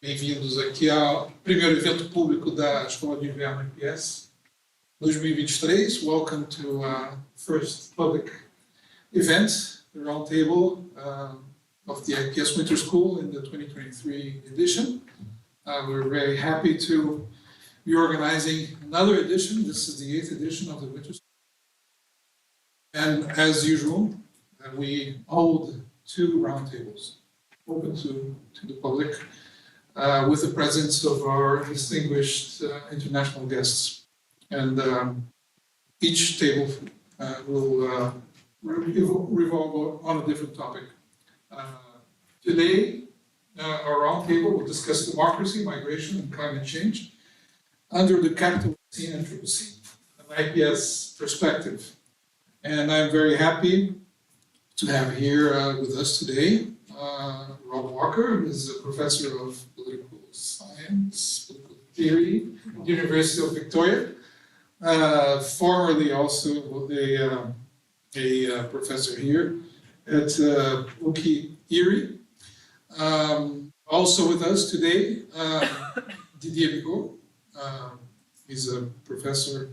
Bem-vindos aqui ao primeiro evento público da Escola de Inverno IPS 2023. Welcome to first public event, the roundtable of the IPS Winter School in the 2023 edition. We're very happy to be organizing another edition. This is the 8th edition of the Winter School. And as usual, we hold two roundtables open to the public with the presence of our distinguished international guests. And each table will revolve on a different topic. Today, our roundtable will discuss democracy, migration, and climate change under the Capitalocene and Anthropocene, an IPS perspective. And I'm very happy to have here with us today Rob Walker, who is a professor of political science, political theory at the University of Victoria, formerly also a professor here at IRI-PUC-Rio. Also with us today, Didier Bigo. He's a professor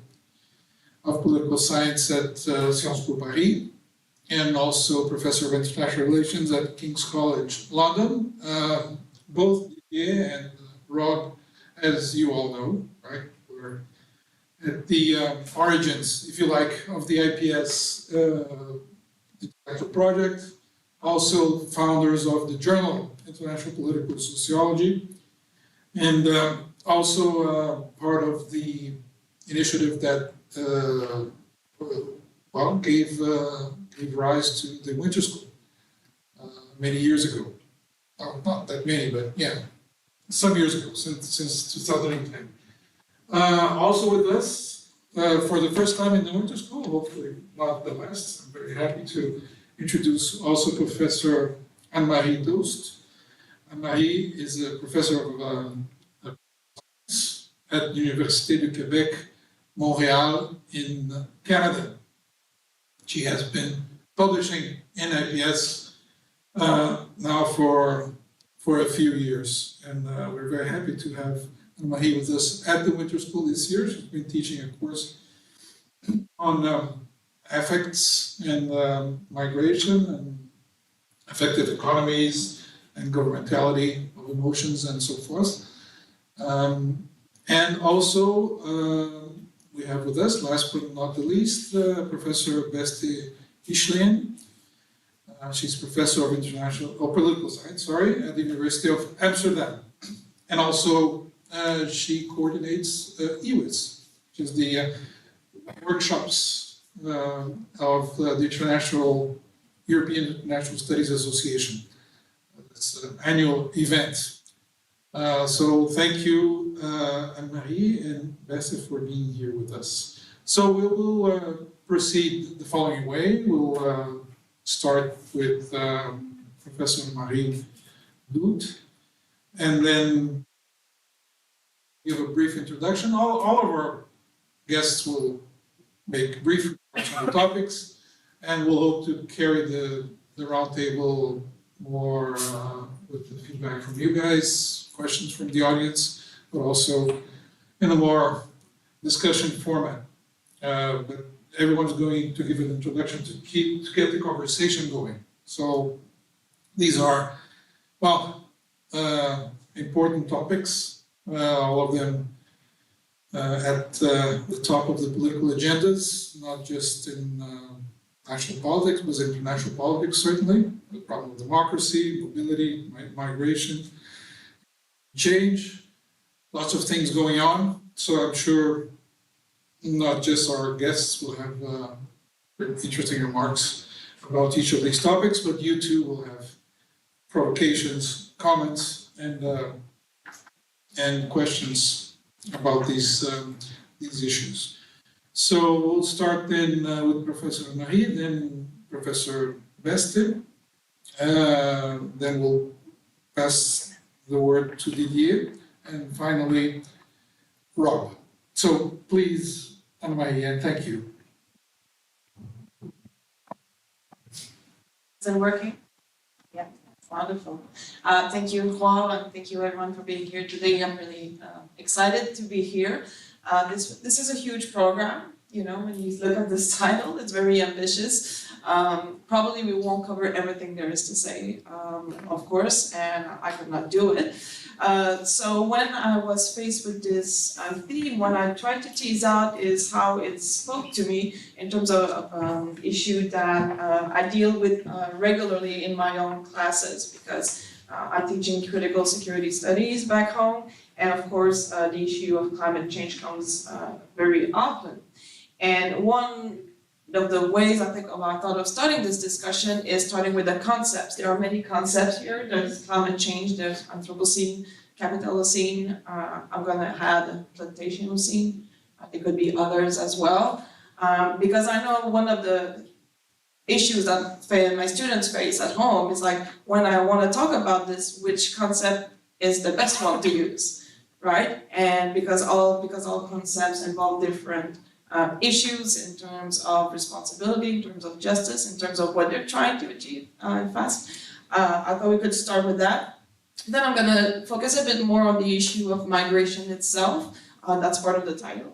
of political science at Sciences Po Paris, and also professor of international relations at King's College London. Both Didier and Rob, as you all know, right, were at the origins, if you like, of the IPS intellectual project, also founders of the journal International Political Sociology, and also part of the initiative that gave rise to the Winter School many years ago. Oh, not that many, but yeah, some years ago, since 2010. Also with us, for the first time in the Winter School, hopefully not the last, I'm very happy to introduce also Professor Anne-Marie Dost. Anne-Marie is a professor of at the Université du Québec, Montréal in Canada. She has been publishing in IPS now for a few years, and we're very happy to have Anne-Marie with us at the Winter School this year. She's been teaching a course on affects and migration and affective economies and governmentality of emotions and so forth. And also we have with us, last but not the least, Professor Beste Isleyen. She's professor of political science, at the University of Amsterdam. And also she coordinates IWIS, which is the workshops of the European International Studies Association. It's an annual event. So thank you, Anne-Marie and Beste, for being here with us. So we will proceed the following way. We'll start with Professor Marie Doet, and then give a brief introduction. All of our guests will make brief remarks on the topics, and we'll hope to carry the roundtable more with the feedback from you guys, questions from the audience, but also in a more discussion format. But everyone's going to give an introduction to get the conversation going. So these are, important topics, all of them at the top of the political agendas, not just in national politics, but international politics certainly. The problem of democracy, mobility, migration, change, lots of things going on. So I'm sure not just our guests will have interesting remarks about each of these topics, but you too will have provocations, comments, and questions about these issues. So we'll start then with Professor Marie, then Professor Beste, then we'll pass the word to Didier, and finally Rob. So please, Anne-Marie, and thank you. Is it working? Yeah, that's Wonderful. Thank you, Juan, and thank you everyone for being here today. I'm really excited to be here. This is a huge program. You know, when you look at this title, it's very ambitious. Probably we won't cover everything there is to say, of course, and I could not do it. So when I was faced with this theme, what I tried to tease out is how it spoke to me in terms of issue that I deal with regularly in my own classes, because I'm teaching critical security studies back home, and of course the issue of climate change comes very often. And one of the ways I thought of starting this discussion is starting with the concepts. There are many concepts here. There's climate change, there's Anthropocene, Capitalocene, I'm going to add Plantationocene. It could be others as well. Because I know one of the issues that my students face at home is like, when I want to talk about this, which concept is the best one to use, right? And because all concepts involve different issues in terms of responsibility, in terms of justice, in terms of what they're trying to achieve I thought we could start with that. Then I'm going to focus a bit more on the issue of migration itself. That's part of the title.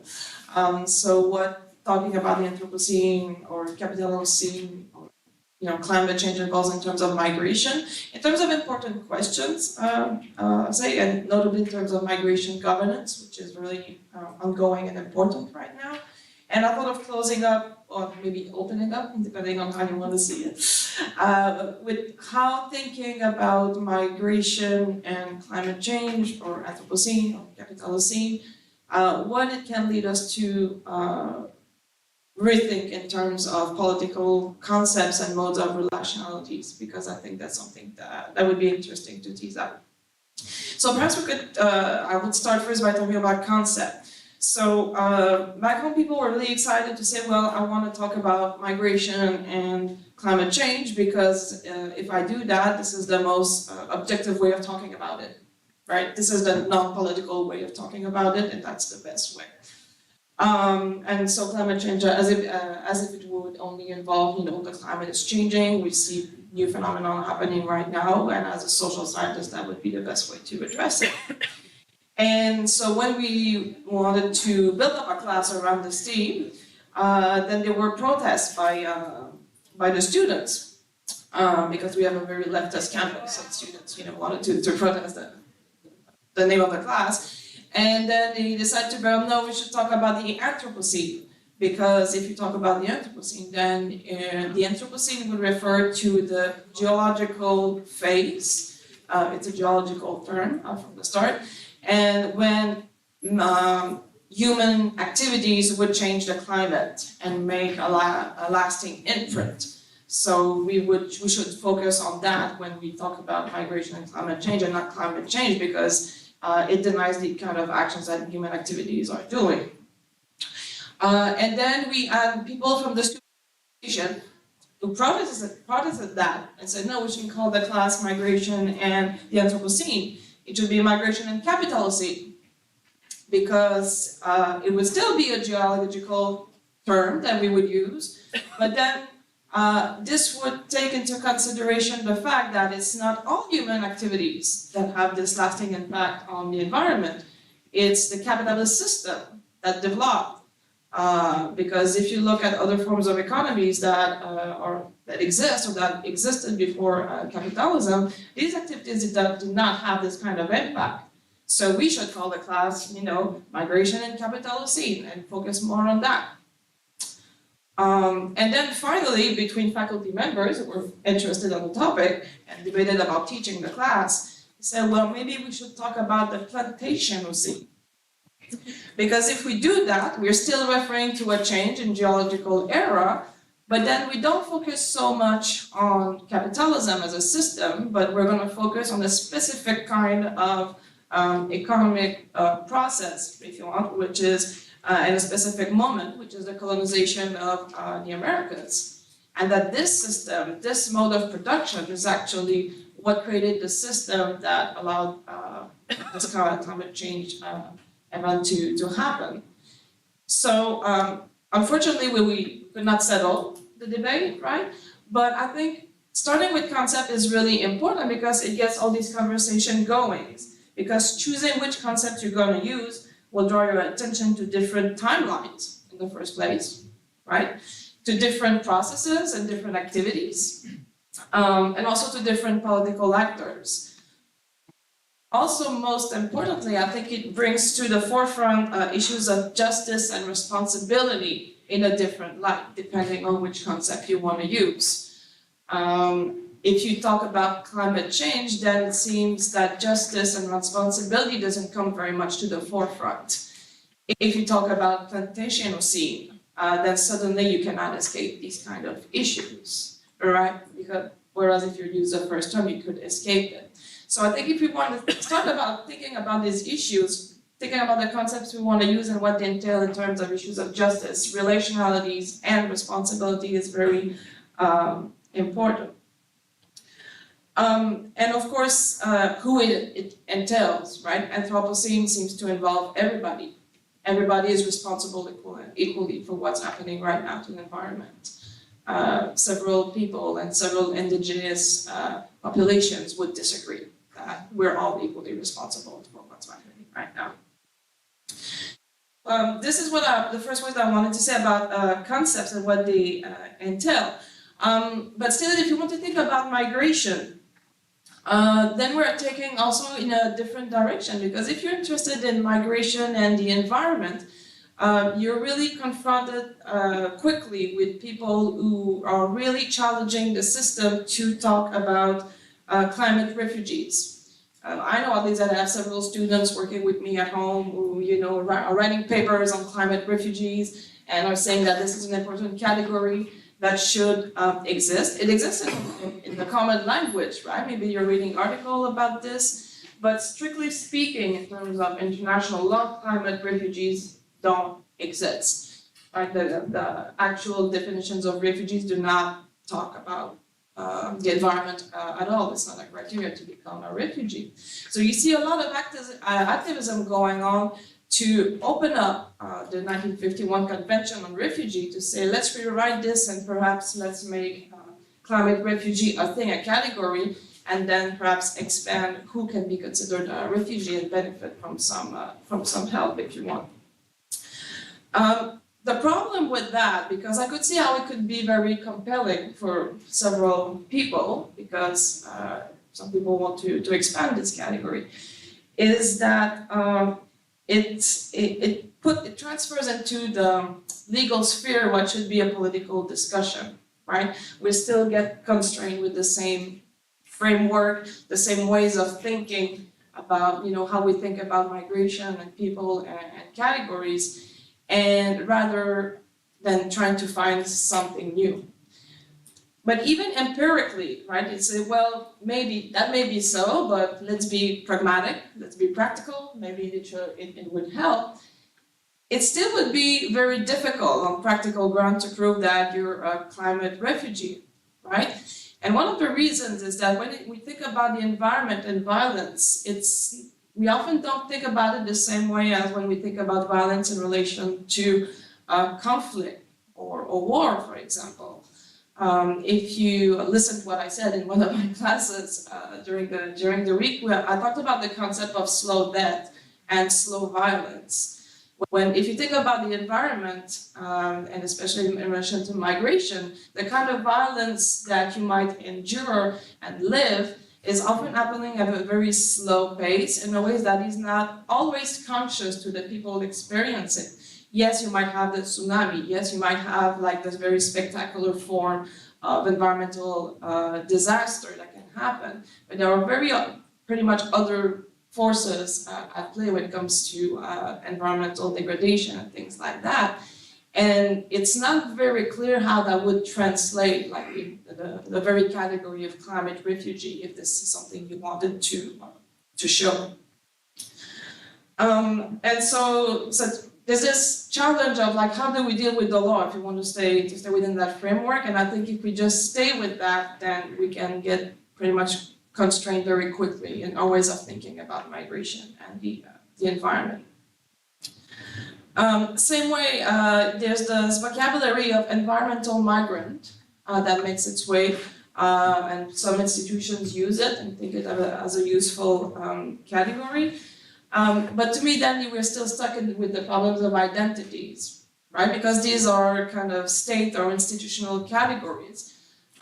So what talking about the Anthropocene or Capitalocene or climate change involves in terms of migration, in terms of important questions, and notably in terms of migration governance, which is really ongoing and important right now. And I thought of closing up, or maybe opening up, depending on how you want to see it, with how thinking about migration and climate change, or Anthropocene, or Capitalocene, what it can lead us to rethink in terms of political concepts and modes of relationalities, because I think that's something that would be interesting to tease out. So perhaps we could, I would start first by talking about concept. So back home, people were really excited to say, well, I want to talk about migration and climate change, because if I do that, this is the most objective way of talking about it, right? This is the non-political way of talking about it, and that's the best way. And so climate change, as if it would only involve, the climate is changing, we see new phenomena happening right now, and as a social scientist, that would be the best way to address it. And so when we wanted to build up a class around this theme, then there were protests by the students, because we have a very leftist campus, and students, wanted to protest the name of the class. And then they decided to go, no, we should talk about the Anthropocene, because if you talk about the Anthropocene, then the Anthropocene would refer to the geological phase. It's a geological term from the start. And when human activities would change the climate and make a lasting imprint. So we should focus on that when we talk about migration and climate change, and not climate change, because it denies the kind of actions that human activities are doing. And then we had people from the student who protested that and said, no, we shouldn't call the class migration and the Anthropocene. It should be migration and Capitalocene, because it would still be a geological term that we would use, but then this would take into consideration the fact that it's not all human activities that have this lasting impact on the environment. It's the capitalist system that developed. Because if you look at other forms of economies that exist or that existed before capitalism, these activities that do not have this kind of impact. So we should call the class, migration and Capitalocene, and focus more on that. And then finally, between faculty members who were interested on the topic and debated about teaching the class, we said, well, maybe we should talk about the Plantationocene. Because if we do that, we're still referring to a change in geological era, but then we don't focus so much on capitalism as a system, but we're going to focus on a specific kind of economic process, if you want, which is in a specific moment, which is the colonization of the Americas. And that this system, this mode of production, is actually what created the system that allowed this kind of climate change event to happen. So unfortunately, we could not settle the debate, right? But I think starting with concept is really important because it gets all these conversation going. Because choosing which concept you're going to use will draw your attention to different timelines in the first place, right? To different processes and different activities, and also to different political actors. Also, most importantly, I think it brings to the forefront issues of justice and responsibility in a different light, depending on which concept you want to use. If you talk about climate change, then it seems that justice and responsibility doesn't come very much to the forefront. If you talk about Plantationocene, then suddenly you cannot escape these kind of issues, right? Whereas if you use the first term, you could escape it. So I think if we want to start about thinking about these issues, thinking about the concepts we want to use and what they entail in terms of issues of justice, relationalities, and responsibility is very important. And of course, who it entails, right? Anthropocene seems to involve everybody. Everybody is responsible equally for what's happening right now to the environment. Several people and several indigenous populations would disagree that we're all equally responsible for what's happening right now. This is what the first words I wanted to say about concepts and what they entail. But still, if you want to think about migration, then we're taking also in a different direction, because if you're interested in migration and the environment, you're really confronted quickly with people who are really challenging the system to talk about climate refugees. I know at least that I have several students working with me at home who, are writing papers on climate refugees and are saying that this is an important category that should exist. It exists in the common language, right? Maybe you're reading an article about this, but strictly speaking, in terms of international law, climate refugees don't exist. Right? The actual definitions of refugees do not talk about the environment at all. It's not a criteria to become a refugee. So you see a lot of activism going on to open up the 1951 Convention on Refugee to say, let's rewrite this and perhaps let's make climate refugee a thing, a category, and then perhaps expand who can be considered a refugee and benefit from some help if you want. The problem with that, because I could see how it could be very compelling for several people, because some people want to expand this category, is that it transfers into the legal sphere what should be a political discussion, right? We still get constrained with the same framework, the same ways of thinking about, how we think about migration and people and categories, and rather than trying to find something new. But even empirically, right, it's well, maybe that may be so, but let's be pragmatic, let's be practical, maybe it would help. It still would be very difficult on practical ground to prove that you're a climate refugee, right? And one of the reasons is that when we think about the environment and violence, we often don't think about it the same way as when we think about violence in relation to conflict or war, for example. If you listen to what I said in one of my classes during the week, where I talked about the concept of slow death and slow violence. If you think about the environment, and especially in relation to migration, the kind of violence that you might endure and live is often happening at a very slow pace in a way that is not always conscious to the people experiencing. Yes, you might have the tsunami. Yes, you might have like this very spectacular form of environmental disaster that can happen. But there are pretty much other forces at play when it comes to environmental degradation and things like that. And it's not very clear how that would translate, like the very category of climate refugee, if this is something you wanted to show. And so there's this challenge of like, how do we deal with the law if you want to stay within that framework? And I think if we just stay with that, then we can get pretty much constrained very quickly in our ways of thinking about migration and the environment. Same way, there's this vocabulary of environmental migrant that makes its way and some institutions use it and think it as a useful category. But to me, then we're still stuck with the problems of identities, right? Because these are kind of state or institutional categories.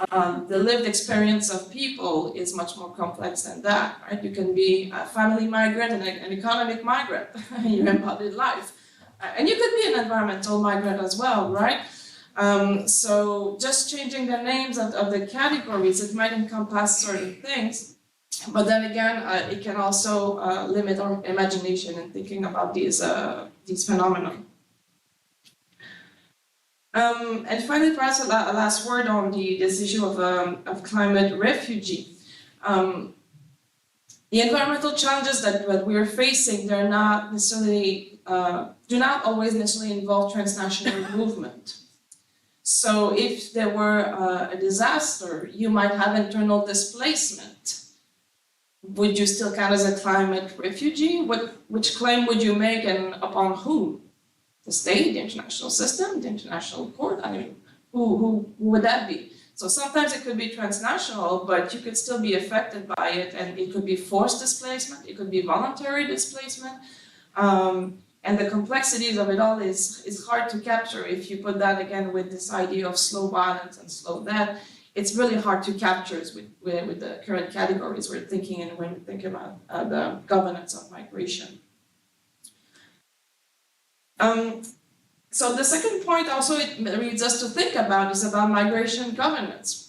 The lived experience of people is much more complex than that, right? You can be a family migrant and an economic migrant in your embodied life. And you could be an environmental migrant as well, right? So just changing the names of the categories, it might encompass certain things, but then again, it can also limit our imagination in thinking about these phenomena. And finally, perhaps a last word on this issue of climate refugee. The environmental challenges that we're facing, they're not necessarily, do not always necessarily involve transnational movement. So if there were a disaster, you might have internal displacement. Would you still count as a climate refugee? Which claim would you make and upon whom? The state, the international system, the international court? I mean, who would that be? So sometimes it could be transnational, but you could still be affected by it, and it could be forced displacement, it could be voluntary displacement. And the complexities of it all is hard to capture. If you put that again with this idea of slow violence and slow death, it's really hard to capture with the current categories we're thinking in when we think about the governance of migration. So the second point also it leads us to think about is about migration governance.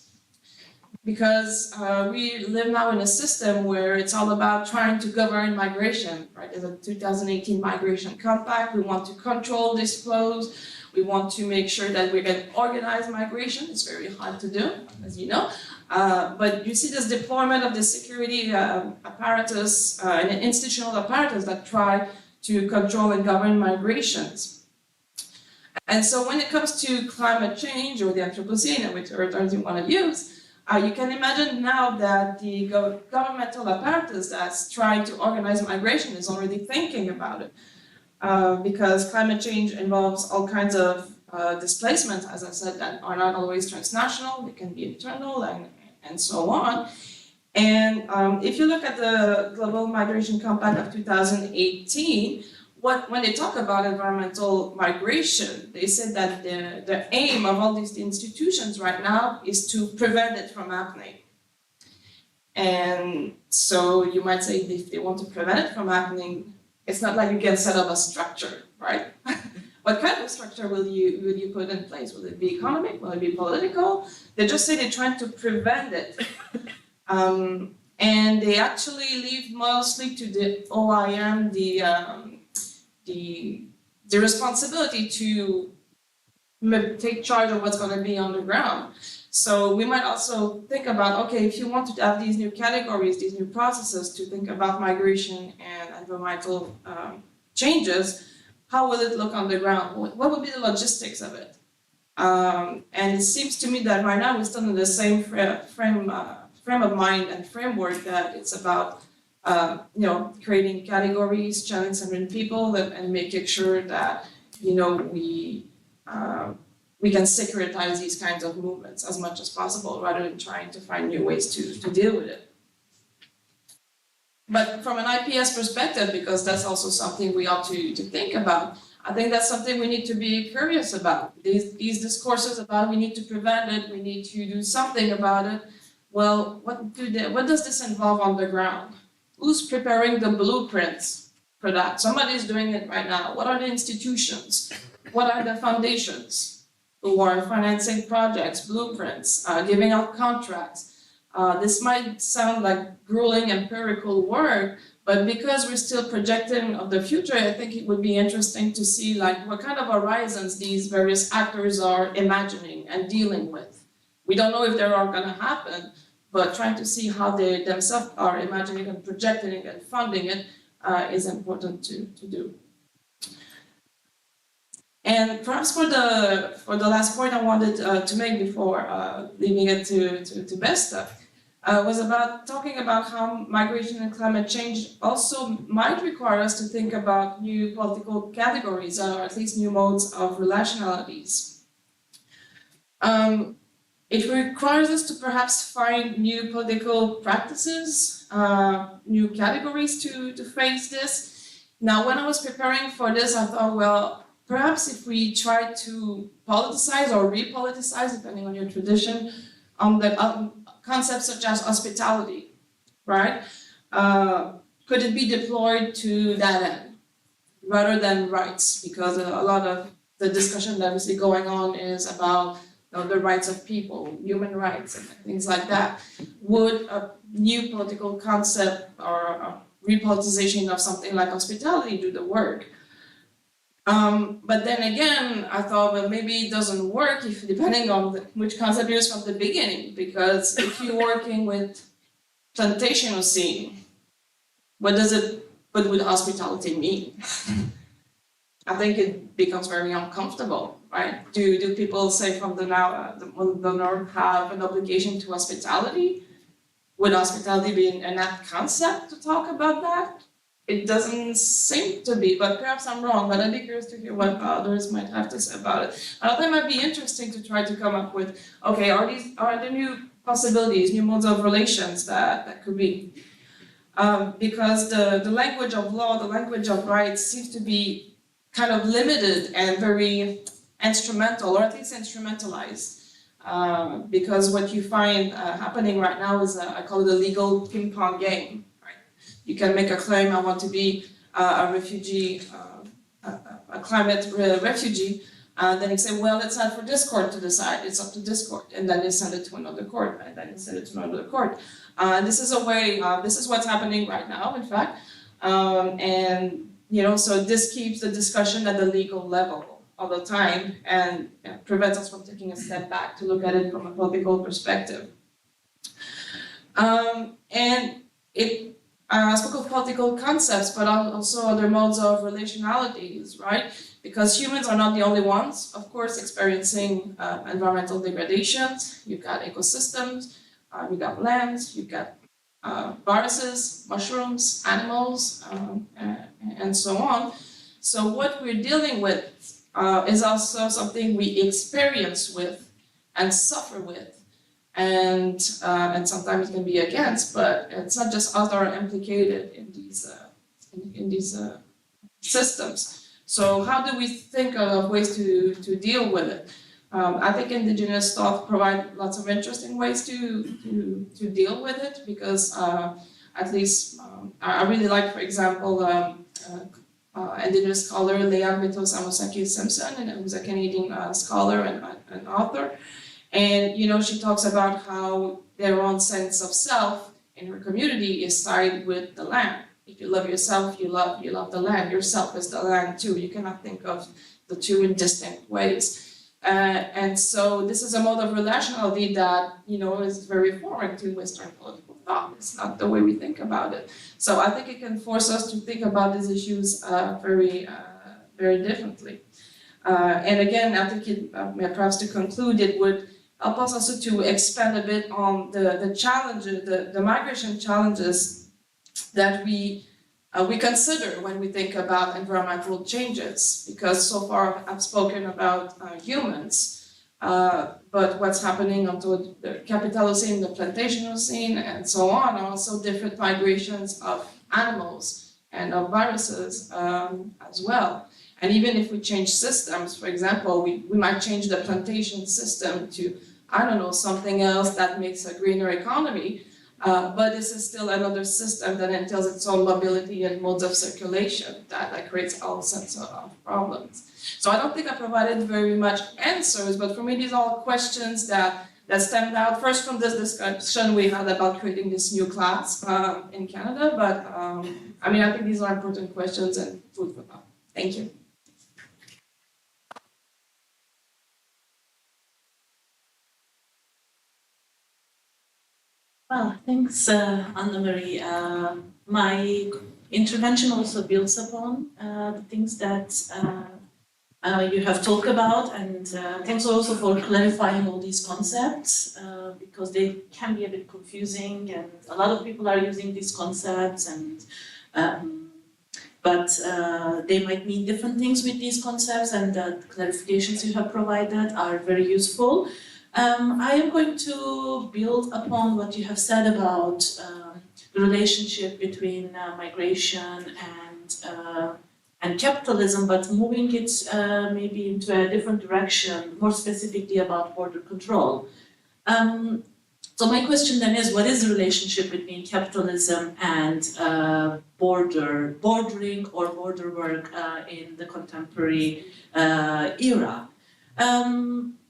Because we live now in a system where it's all about trying to govern migration, right? There's a 2018 Migration Compact. We want to control these flows. We want to make sure that we can organize migration. It's very hard to do, as you know. But you see this deployment of the security apparatus and institutional apparatus that try to control and govern migrations. And so when it comes to climate change or the Anthropocene, and whichever terms you want to use, you can imagine now that the governmental apparatus that's trying to organize migration is already thinking about it. Because climate change involves all kinds of displacements, as I said, that are not always transnational, they can be internal and so on. And if you look at the Global Migration Compact of 2018, when they talk about environmental migration, they said that the aim of all these institutions right now is to prevent it from happening. And so you might say if they want to prevent it from happening, it's not like you can set up a structure, right? What kind of structure will you put in place? Will it be economic? Will it be political? They just say they're trying to prevent it. And they actually leave mostly to the OIM the responsibility to take charge of what's going to be on the ground. So we might also think about, okay, if you want to have these new categories, these new processes to think about migration and environmental changes, how will it look on the ground? What would be the logistics of it? And it seems to me that right now we're still in the same frame of mind and framework that it's about creating categories, challenging certain people, and making sure that we can securitize these kinds of movements as much as possible, rather than trying to find new ways to deal with it. But from an IPS perspective, because that's also something we ought to think about, I think that's something we need to be curious about. These discourses about we need to prevent it, we need to do something about it. Well, what does this involve on the ground? Who's preparing the blueprints for that? Somebody's doing it right now. What are the institutions? What are the foundations who are financing projects, blueprints, giving out contracts? This might sound like grueling empirical work, but because we're still projecting of the future, I think it would be interesting to see what kind of horizons these various actors are imagining and dealing with. We don't know if they're all going to happen, but trying to see how they themselves are imagining and projecting it and funding it is important to do. And perhaps for the last point I wanted to make before leaving it to Beste was about talking about how migration and climate change also might require us to think about new political categories or at least new modes of relationalities. It requires us to perhaps find new political practices, new categories to face this. Now, when I was preparing for this, I thought, well, perhaps if we try to politicize or repoliticize, depending on your tradition, the concepts such as hospitality, right? Could it be deployed to that end rather than rights? Because a lot of the discussion that we see going on is about the rights of people, human rights, and things like that. Would a new political concept or a repoliticization of something like hospitality do the work? But then again, I thought, well, maybe it doesn't work if depending on which concept you use from the beginning, because if you're working with Plantationocene, what would hospitality mean? I think it becomes very uncomfortable, right? Do people say from the north have an obligation to hospitality? Would hospitality be an apt concept to talk about that? It doesn't seem to be, but perhaps I'm wrong, but I'd be curious to hear what others might have to say about it. I thought it might be interesting to try to come up with, okay, are there new possibilities, new modes of relations that could be? Because the language of law, the language of rights seems to be kind of limited and very instrumental, or at least instrumentalized. Because what you find happening right now is, I call it a legal ping pong game. You can make a claim, I want to be a refugee, a climate refugee, then you say, well, it's not for this court to decide, it's up to this court, and then they send it to another court, and then you send it to another court. This is a way, this is what's happening right now, in fact, and so this keeps the discussion at the legal level all the time, and prevents us from taking a step back to look at it from a political perspective. And it I spoke of political concepts, but also other modes of relationalities, right? Because humans are not the only ones, of course, experiencing environmental degradations. You've got ecosystems, you've got lands, you've got viruses, mushrooms, animals, and so on. So what we're dealing with is also something we experience with and suffer with. And sometimes it can be against, but it's not just us that are implicated in these systems. So how do we think of ways to deal with it? I think indigenous thought provide lots of interesting ways to deal with it, because at least I really like, for example, indigenous scholar Leanne Mito-Samosaki Simpson, who's a Canadian scholar and author. And she talks about how their own sense of self in her community is tied with the land. If you love yourself, you love the land. Yourself is the land too. You cannot think of the two in distinct ways. And so this is a mode of relationality that is very foreign to Western political thought. It's not the way we think about it. So I think it can force us to think about these issues very differently. And again, I think perhaps to conclude, it would help us also to expand a bit on the challenges, the migration challenges that we consider when we think about environmental changes. Because so far I've spoken about humans, but what's happening onto the Capitalocene, the Plantationocene, and so on, are also different migrations of animals and of viruses as well. And even if we change systems, for example, we might change the plantation system to, I don't know, something else that makes a greener economy, but this is still another system that entails its own mobility and modes of circulation that creates all sorts of problems. So I don't think I provided very much answers, but for me these are all questions that stemmed out first from this discussion we had about creating this new class in Canada, but I think these are important questions and food for thought. Thank you. Well, thanks, Anna-Marie. My intervention also builds upon the things that you have talked about, and thanks also for clarifying all these concepts, because they can be a bit confusing, and a lot of people are using these concepts, and but they might mean different things with these concepts, and the clarifications you have provided are very useful. I am going to build upon what you have said about the relationship between migration and capitalism, but moving it maybe into a different direction, more specifically about border control. So my question then is, what is the relationship between capitalism and bordering or border work in the contemporary era?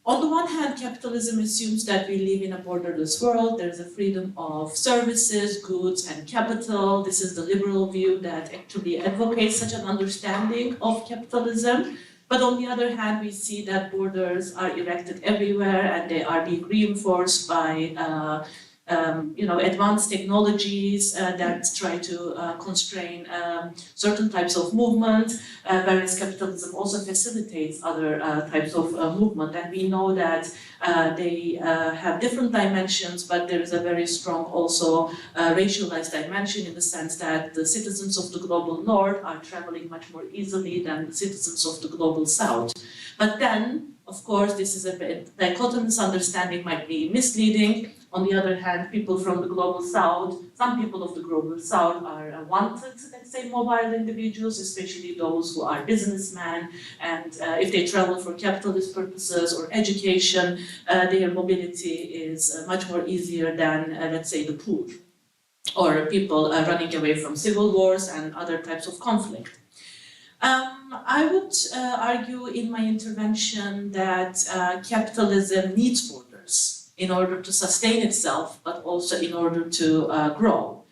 On the one hand, capitalism assumes that we live in a borderless world. There is a freedom of services, goods, and capital. This is the liberal view that actually advocates such an understanding of capitalism. But on the other hand, we see that borders are erected everywhere and they are being reinforced by advanced technologies that try to constrain certain types of movement, whereas capitalism also facilitates other types of movement. And we know that they have different dimensions, but there is a very strong also racialized dimension in the sense that the citizens of the global north are traveling much more easily than the citizens of the global south. But then, of course, this is a dichotomous understanding might be misleading. On the other hand, people from the global south, some people of the global south are wanted, let's say, mobile individuals, especially those who are businessmen, and if they travel for capitalist purposes or education, their mobility is much more easier than, let's say, the poor, or people running away from civil wars and other types of conflict. I would argue in my intervention that capitalism needs borders in order to sustain itself, but also in order to grow.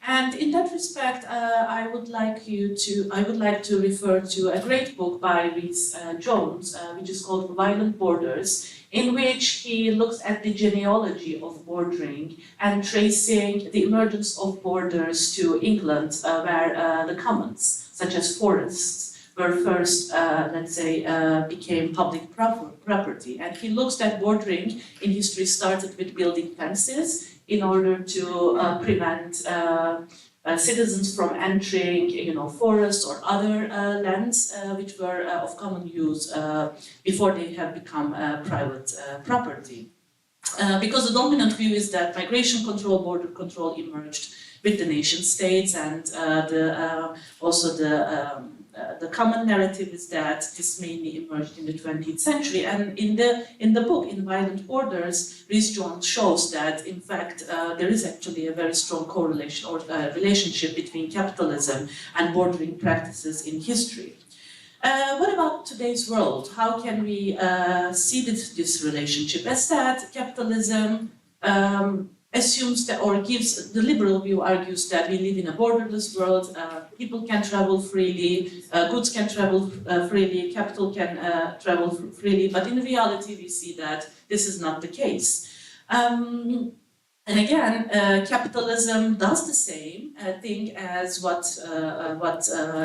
And in that respect, I would like to refer to a great book by Rhys Jones, which is called Violent Borders, in which he looks at the genealogy of bordering and tracing the emergence of borders to England, where the commons, such as forests, were first, became public property. And he looks at bordering in history started with building fences in order to prevent citizens from entering, forests or other lands which were of common use before they have become private property. Because the dominant view is that migration control, border control emerged with the nation states, and the common narrative is that this mainly emerged in the 20th century. And in the book, in Violent Borders, Rhys Jones shows that, in fact, there is actually a very strong correlation or relationship between capitalism and bordering practices in history. What about today's world? How can we see this relationship? As said, capitalism assumes that, or gives, the liberal view argues that we live in a borderless world, people can travel freely, goods can travel freely, capital can travel freely, but in reality we see that this is not the case. And again, capitalism does the same thing as what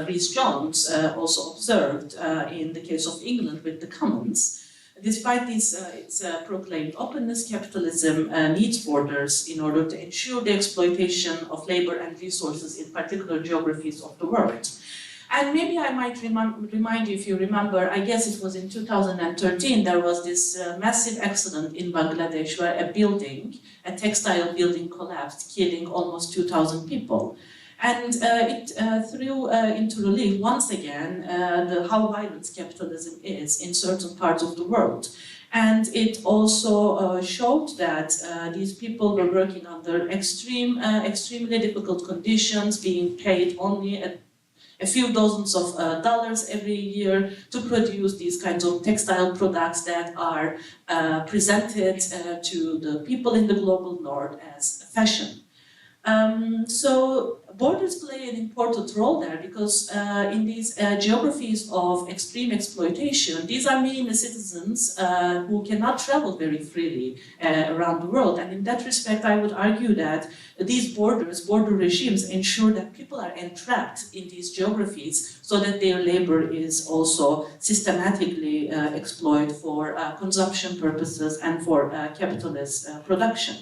Rhys Jones also observed in the case of England with the commons. Despite its proclaimed openness, capitalism needs borders in order to ensure the exploitation of labor and resources in particular geographies of the world. And maybe I might remind you, if you remember, I guess it was in 2013, there was this massive accident in Bangladesh where a textile building collapsed, killing almost 2,000 people. And it threw into relief once again how violent capitalism is in certain parts of the world. And it also showed that these people were working under extremely difficult conditions, being paid only a few dozens of dollars every year to produce these kinds of textile products that are presented to the people in the global north as fashion. So borders play an important role there because in these geographies of extreme exploitation, these are mainly citizens who cannot travel very freely around the world. And in that respect, I would argue that these border regimes ensure that people are entrapped in these geographies so that their labor is also systematically exploited for consumption purposes and for capitalist production.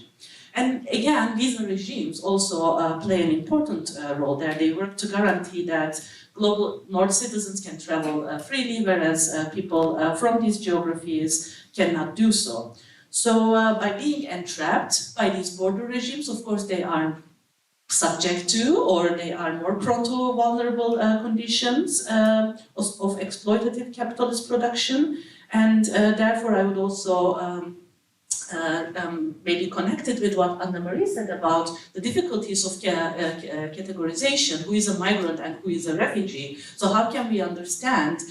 And again, visa regimes also play an important role there. They work to guarantee that global North citizens can travel freely, whereas people from these geographies cannot do so. So by being entrapped by these border regimes, of course, they are subject to, or they are more prone to vulnerable conditions of exploitative capitalist production. And therefore, I would also maybe connected with what Anna-Marie said about the difficulties of categorization, who is a migrant and who is a refugee. So how can we understand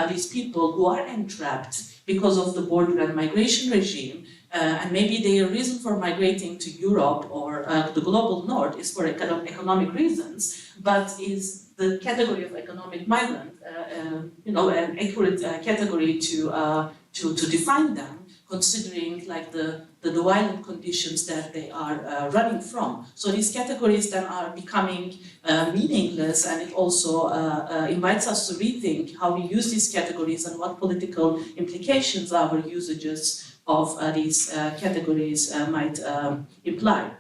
these people who are entrapped because of the border and migration regime, and maybe their reason for migrating to Europe or the global north is for economic reasons, but is the category of economic migrant, an accurate category to define them, considering like the violent conditions that they are running from. So these categories then are becoming meaningless, and it also invites us to rethink how we use these categories and what political implications our usages of these categories might imply.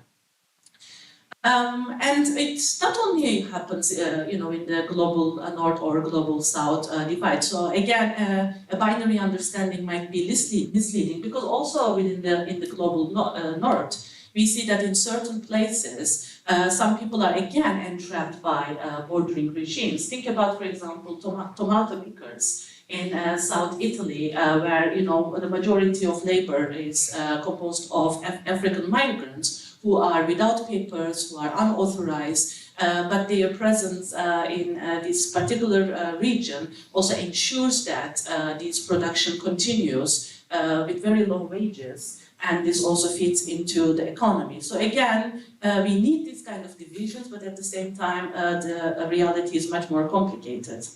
And it not only happens, in the global north or global south divide. So again, a binary understanding might be misleading, because also in the global north, we see that in certain places, some people are again entrapped by bordering regimes. Think about, for example, tomato pickers in South Italy, where the majority of labor is composed of African migrants who are without papers, who are unauthorized, but their presence in this particular region also ensures that this production continues with very low wages, and this also fits into the economy. So again, we need this kind of divisions, but at the same time, the reality is much more complicated.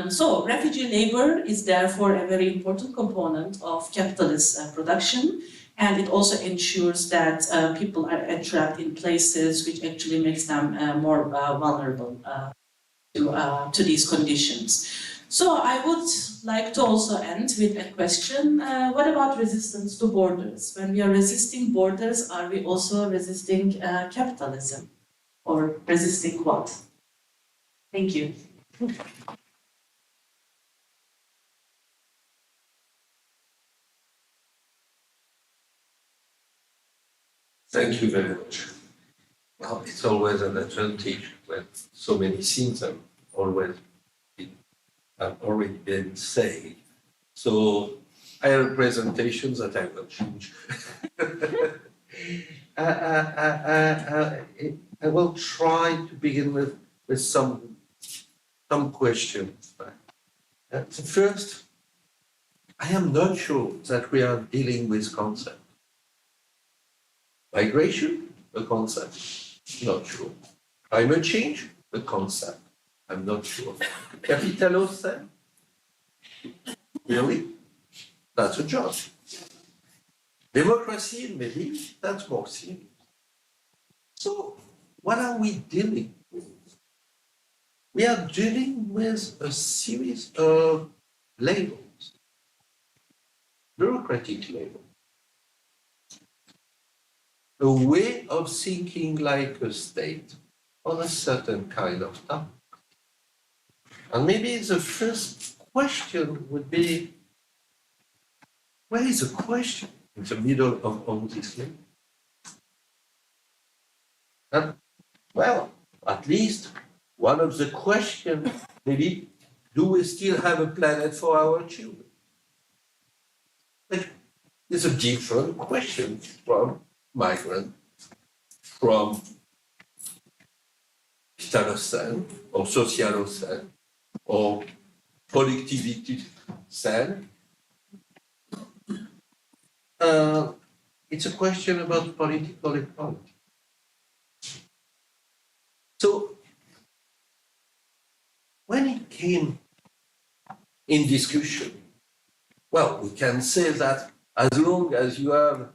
So refugee labor is therefore a very important component of capitalist production, and it also ensures that people are entrapped in places which actually makes them more vulnerable to these conditions. So I would like to also end with a question. What about resistance to borders? When we are resisting borders, are we also resisting capitalism? Or resisting what? Thank you. Thank you very much. Well, it's always an advantage when so many things have already been said. So I have presentations that I will change. I will try to begin with some questions. First, I am not sure that we are dealing with concepts. Migration, a concept, not sure. Climate change, a concept, I'm not sure. Capitalocene, really? That's a job. Democracy, maybe, that's more serious. So, what are we dealing with? We are dealing with a series of labels, bureaucratic labels. A way of thinking like a state on a certain kind of topic. And maybe the first question would be, where is the question in the middle of all this label? And, well, at least one of the questions, maybe, do we still have a planet for our children? It's a different question from migrant, from Capitalocene or Socialocene or Productivity-cene. It's a question about political equality. So, when it came in discussion, well, we can say that as long as you have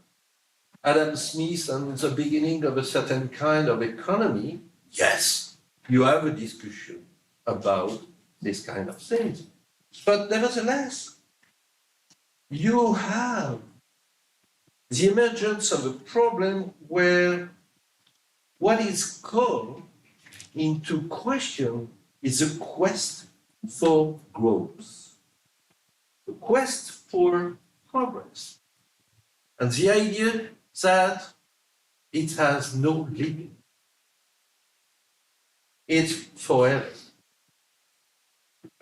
Adam Smith and the beginning of a certain kind of economy, yes, you have a discussion about this kind of things. But nevertheless, you have the emergence of a problem where what is called into question is a quest for growth, a quest for progress. And the idea that it has no limit. It's forever.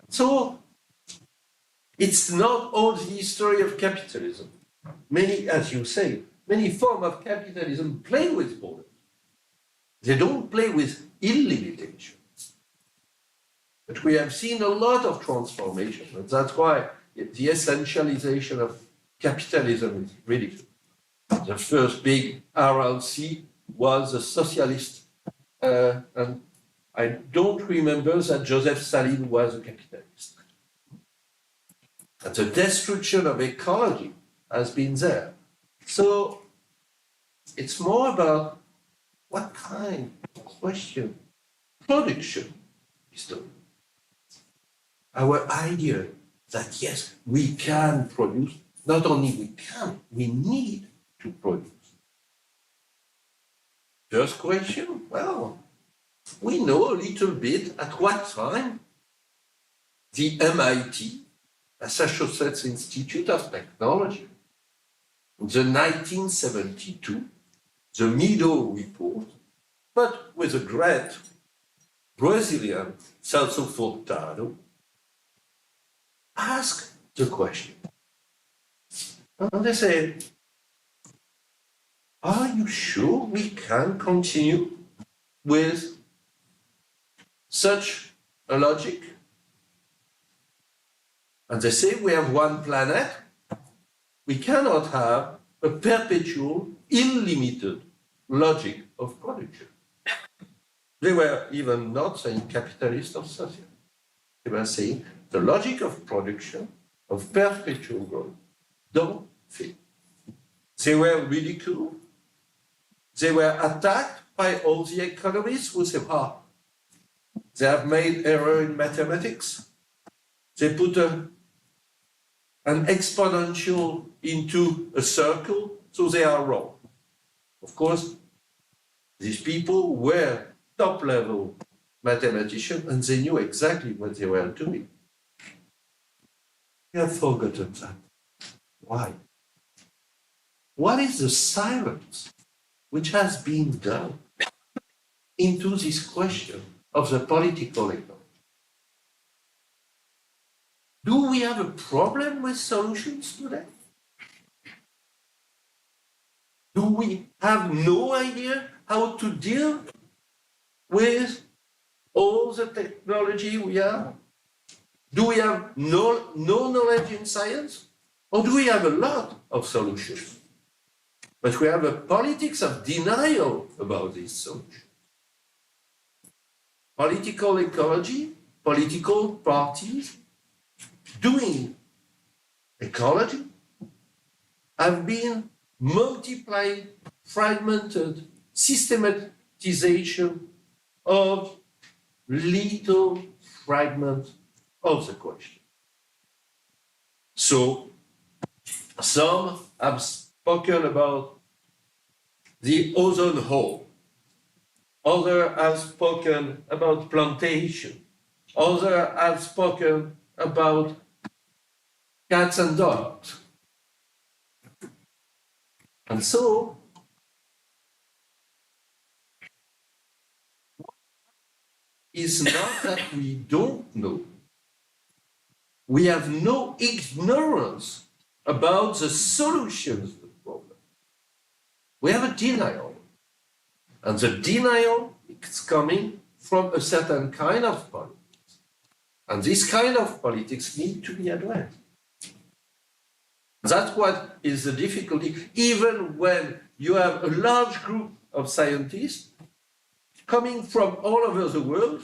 So it's not all the history of capitalism. Many, as you say, many forms of capitalism play with borders. They don't play with illimitation. But we have seen a lot of transformation, and that's why the essentialization of capitalism is ridiculous. The first big RLC was a socialist, and I don't remember that Joseph Stalin was a capitalist. And the destruction of ecology has been there. So it's more about what kind of question production is done. Our idea that yes, we can produce, not only we can, we need to produce. First question, well, we know a little bit at what time the MIT, Massachusetts Institute of Technology, in the 1972, the Meadow report, but with a great Brazilian, Celso Furtado, asked the question. And they said, are you sure we can continue with such a logic? And they say we have one planet, we cannot have a perpetual, unlimited logic of production. They were even not saying capitalist or social. They were saying the logic of production, of perpetual growth, don't fit. They were ridiculed. They were attacked by all the economists who said, they have made error in mathematics. They put an exponential into a circle, so they are wrong. Of course, these people were top-level mathematicians, and they knew exactly what they were doing. We have forgotten that. Why? What is the silence which has been done into this question of the political economy? Do we have a problem with solutions today? Do we have no idea how to deal with all the technology we have? Do we have no knowledge in science? Or do we have a lot of solutions? But we have a politics of denial about these solutions. Political ecology, political parties doing ecology have been multiplied, fragmented, systematization of little fragments of the question. So, some have spoken about the ozone hole. Others have spoken about plantation. Others have spoken about cats and dogs. And so, it's not that we don't know. We have no ignorance about the solutions to the problem. We have a denial. And the denial is coming from a certain kind of politics. And this kind of politics need to be addressed. That's what is the difficulty, even when you have a large group of scientists coming from all over the world,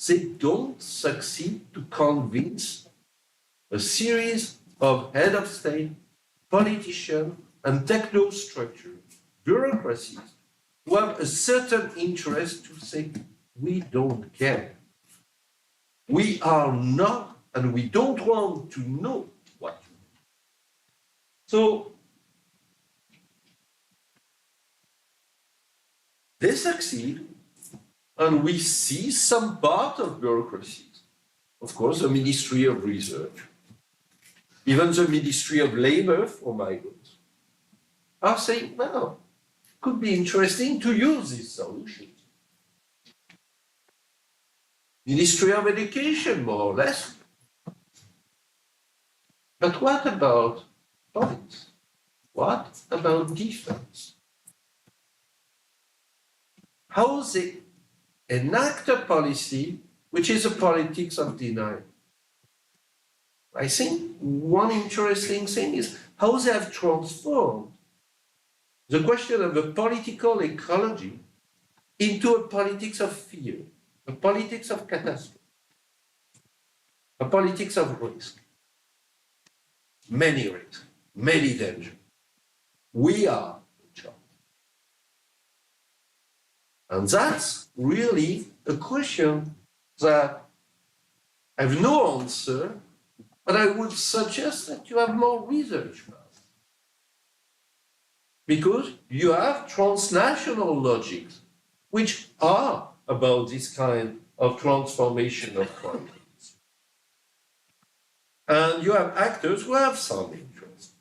they don't succeed to convince a series of head of state, politicians, and technostructures, bureaucracies, who have a certain interest to say, we don't care. We are not, and we don't want to know what to do. So, they succeed, and we see some part of bureaucracies. Of course, the Ministry of Research, even the Ministry of Labor for migrants, are saying, well, it could be interesting to use these solutions. Ministry of Education, more or less. But what about politics? What about defense? How they enact a policy which is a politics of denial? I think one interesting thing is how they have transformed the question of a political ecology into a politics of fear, a politics of catastrophe, a politics of risk. Many risks, many dangers. We are in charge. And that's really a question that I have no answer, but I would suggest that you have more research about it. Because you have transnational logics which are about this kind of transformation of politics. And you have actors who have some interest.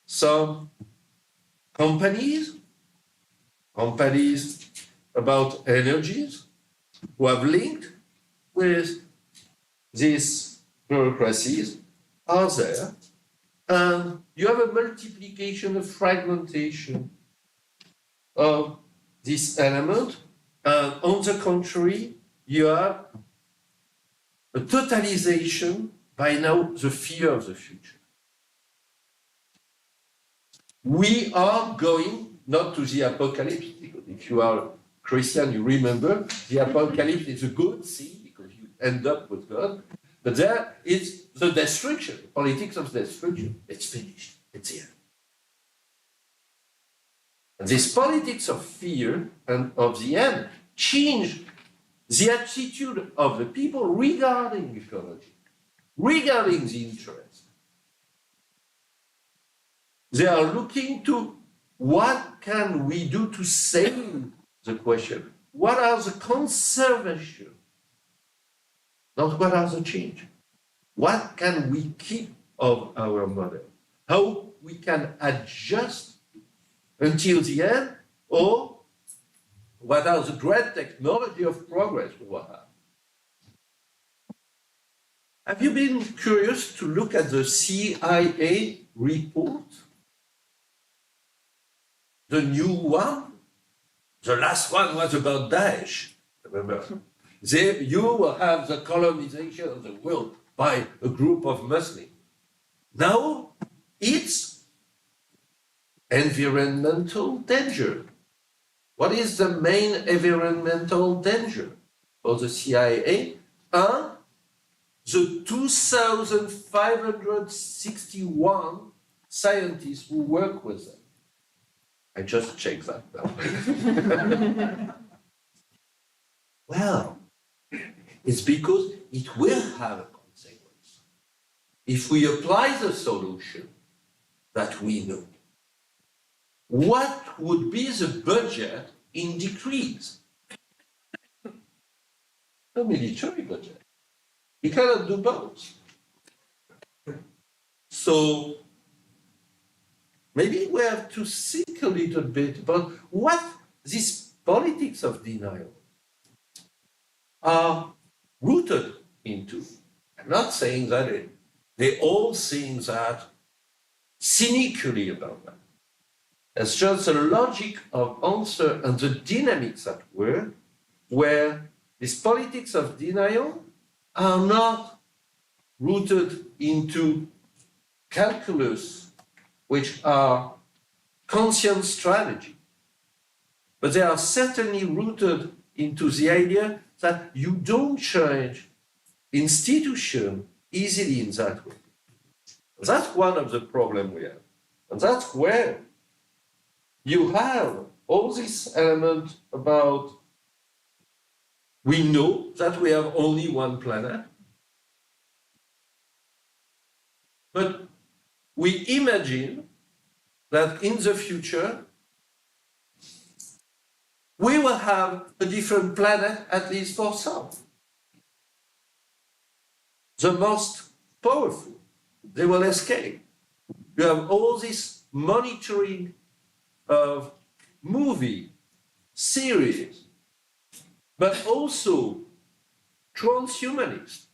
Some companies about energies who have linked with these bureaucracies are there. And you have a multiplication, a fragmentation of this element. And on the contrary, you have a totalization by now, the fear of the future. We are going not to the apocalypse, because if you are Christian, you remember the apocalypse is a good thing because you end up with God. But there is the destruction, the politics of destruction. It's finished. It's here. And this politics of fear and of the end changed the attitude of the people regarding ecology, regarding the interest. They are looking to what can we do to save the question. What are the conservation? Not what are the change. What can we keep of our model? How we can adjust until the end, or what are the great technology of progress we will have? Have you been curious to look at the CIA report? The new one? The last one was about Daesh, remember? You will have the colonization of the world by a group of Muslims. Now, it's environmental danger. What is the main environmental danger for the CIA? The 2,561 scientists who work with them. I just checked that now. Well, it's because it will have a consequence. If we apply the solution that we know, what would be the budget in decrease? The military budget. You cannot do both. So maybe we have to think a little bit about what this politics of denial are rooted into. I'm not saying that they all think that cynically about that. It's just the logic of answer and the dynamics at work, where this politics of denial are not rooted into calculus, which are conscious strategy, but they are certainly rooted into the idea that you don't change institution easily in that way. That's one of the problems we have. And that's where you have all this element about we know that we have only one planet, but we imagine that in the future we will have a different planet, at least for some. The most powerful they will escape. You have all this monitoring of movie, series, but also transhumanists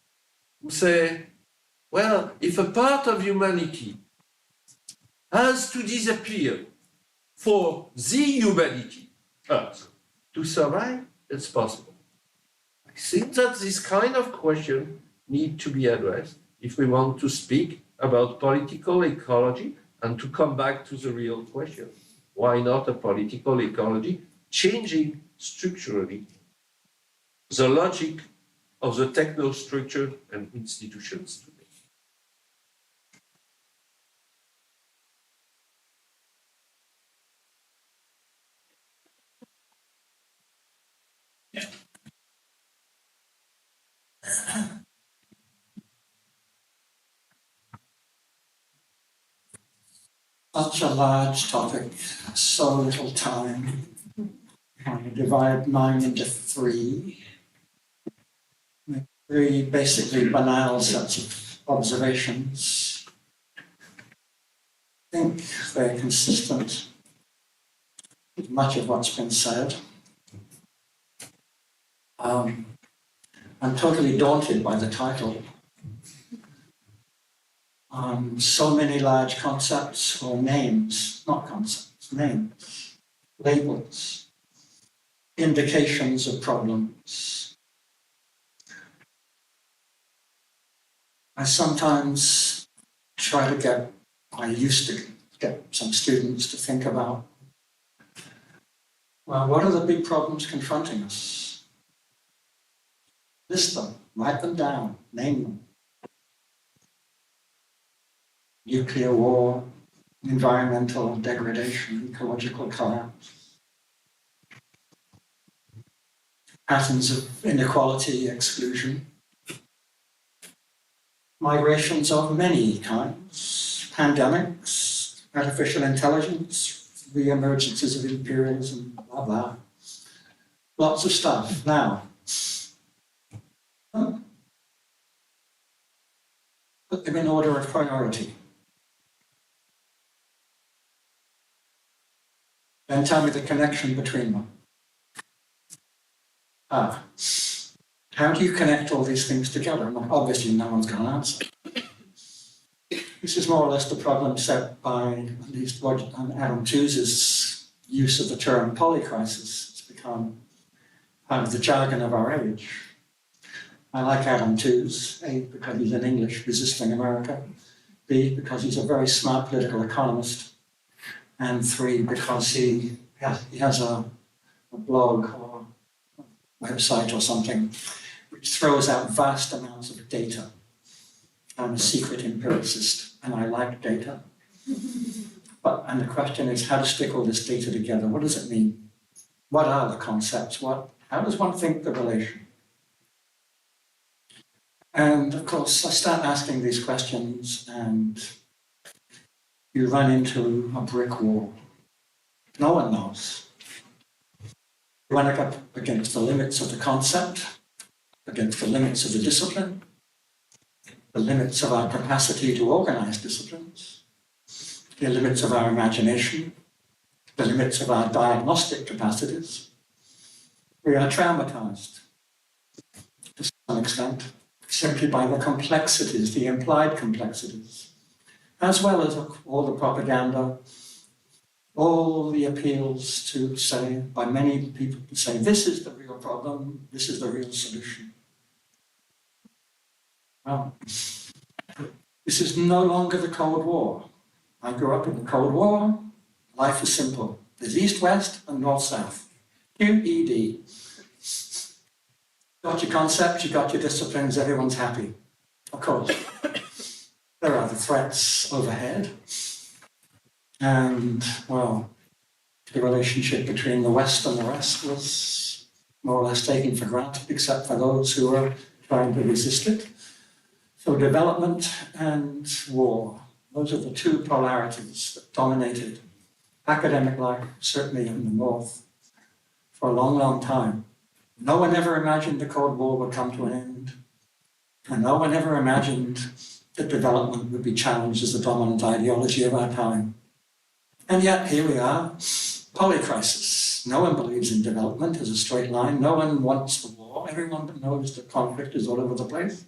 who say, well, if a part of humanity has to disappear for the humanity, Earth, to survive, it's possible. I think that this kind of question need to be addressed if we want to speak about political ecology and to come back to the real question. Why not a political ecology changing structurally the logic of the technostructure and institutions today? Such a large topic, so little time. I divide mine into three. Three basically banal sets of observations. I think they're consistent with much of what's been said. I'm totally daunted by the title. So many large concepts or names, not concepts, names, labels, indications of problems. I sometimes I used to get some students to think about, well, what are the big problems confronting us? List them, write them down, name them. Nuclear war, environmental degradation, ecological collapse, patterns of inequality, exclusion, migrations of many kinds, pandemics, artificial intelligence, re-emergences of imperialism, blah, blah. Lots of stuff. Now, put them in order of priority. Then tell me the connection between them. How do you connect all these things together? And obviously no one's got an answer. This is more or less the problem set by at least Adam Tooze's use of the term polycrisis. It's become part of the jargon of our age. I like Adam Tooze, A, because he's an English resisting America, B, because he's a very smart political economist, and 3, because he has a blog or a website or something which throws out vast amounts of data. I'm a secret empiricist and I like data. And the question is how to stick all this data together. What does it mean? What are the concepts? How does one think the relation? And of course, I start asking these questions and you run into a brick wall. No one knows. You run up against the limits of the concept, against the limits of the discipline, the limits of our capacity to organize disciplines, the limits of our imagination, the limits of our diagnostic capacities. We are traumatized to some extent, simply by the complexities, the implied complexities, as well as all the propaganda, all the appeals to say, by many people to say, this is the real problem, this is the real solution. Well, this is no longer the Cold War. I grew up in the Cold War. Life is simple. There's East-West and North-South. QED. Got your concepts, you got your disciplines, everyone's happy. Of course. There are the threats overhead. And, well, the relationship between the West and the rest was more or less taken for granted, except for those who were trying to resist it. So development and war, those are the two polarities that dominated academic life, certainly in the North, for a long, long time. No one ever imagined the Cold War would come to an end. And no one ever imagined that development would be challenged as the dominant ideology of our time. And yet here we are, polycrisis. No one believes in development as a straight line. No one wants the war. Everyone knows that conflict is all over the place.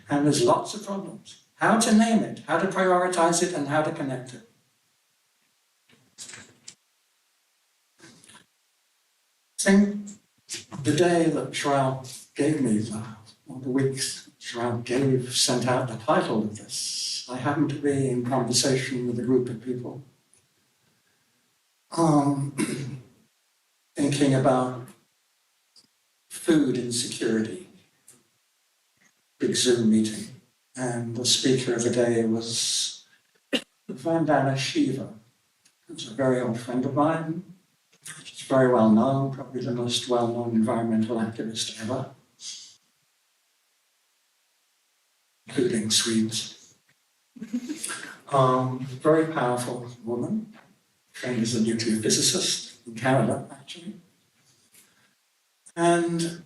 And there's lots of problems. How to name it, how to prioritize it, and how to connect it. I think the day that Shroud gave me, or the weeks Shroud sent out the title of this, I happened to be in conversation with a group of people, thinking about food insecurity. Big Zoom meeting, and the speaker of the day was Vandana Shiva, who's a very old friend of mine. She's very well known, probably the most well-known environmental activist ever, including Swedes. Very powerful woman, trained as a nuclear physicist in Canada, actually. And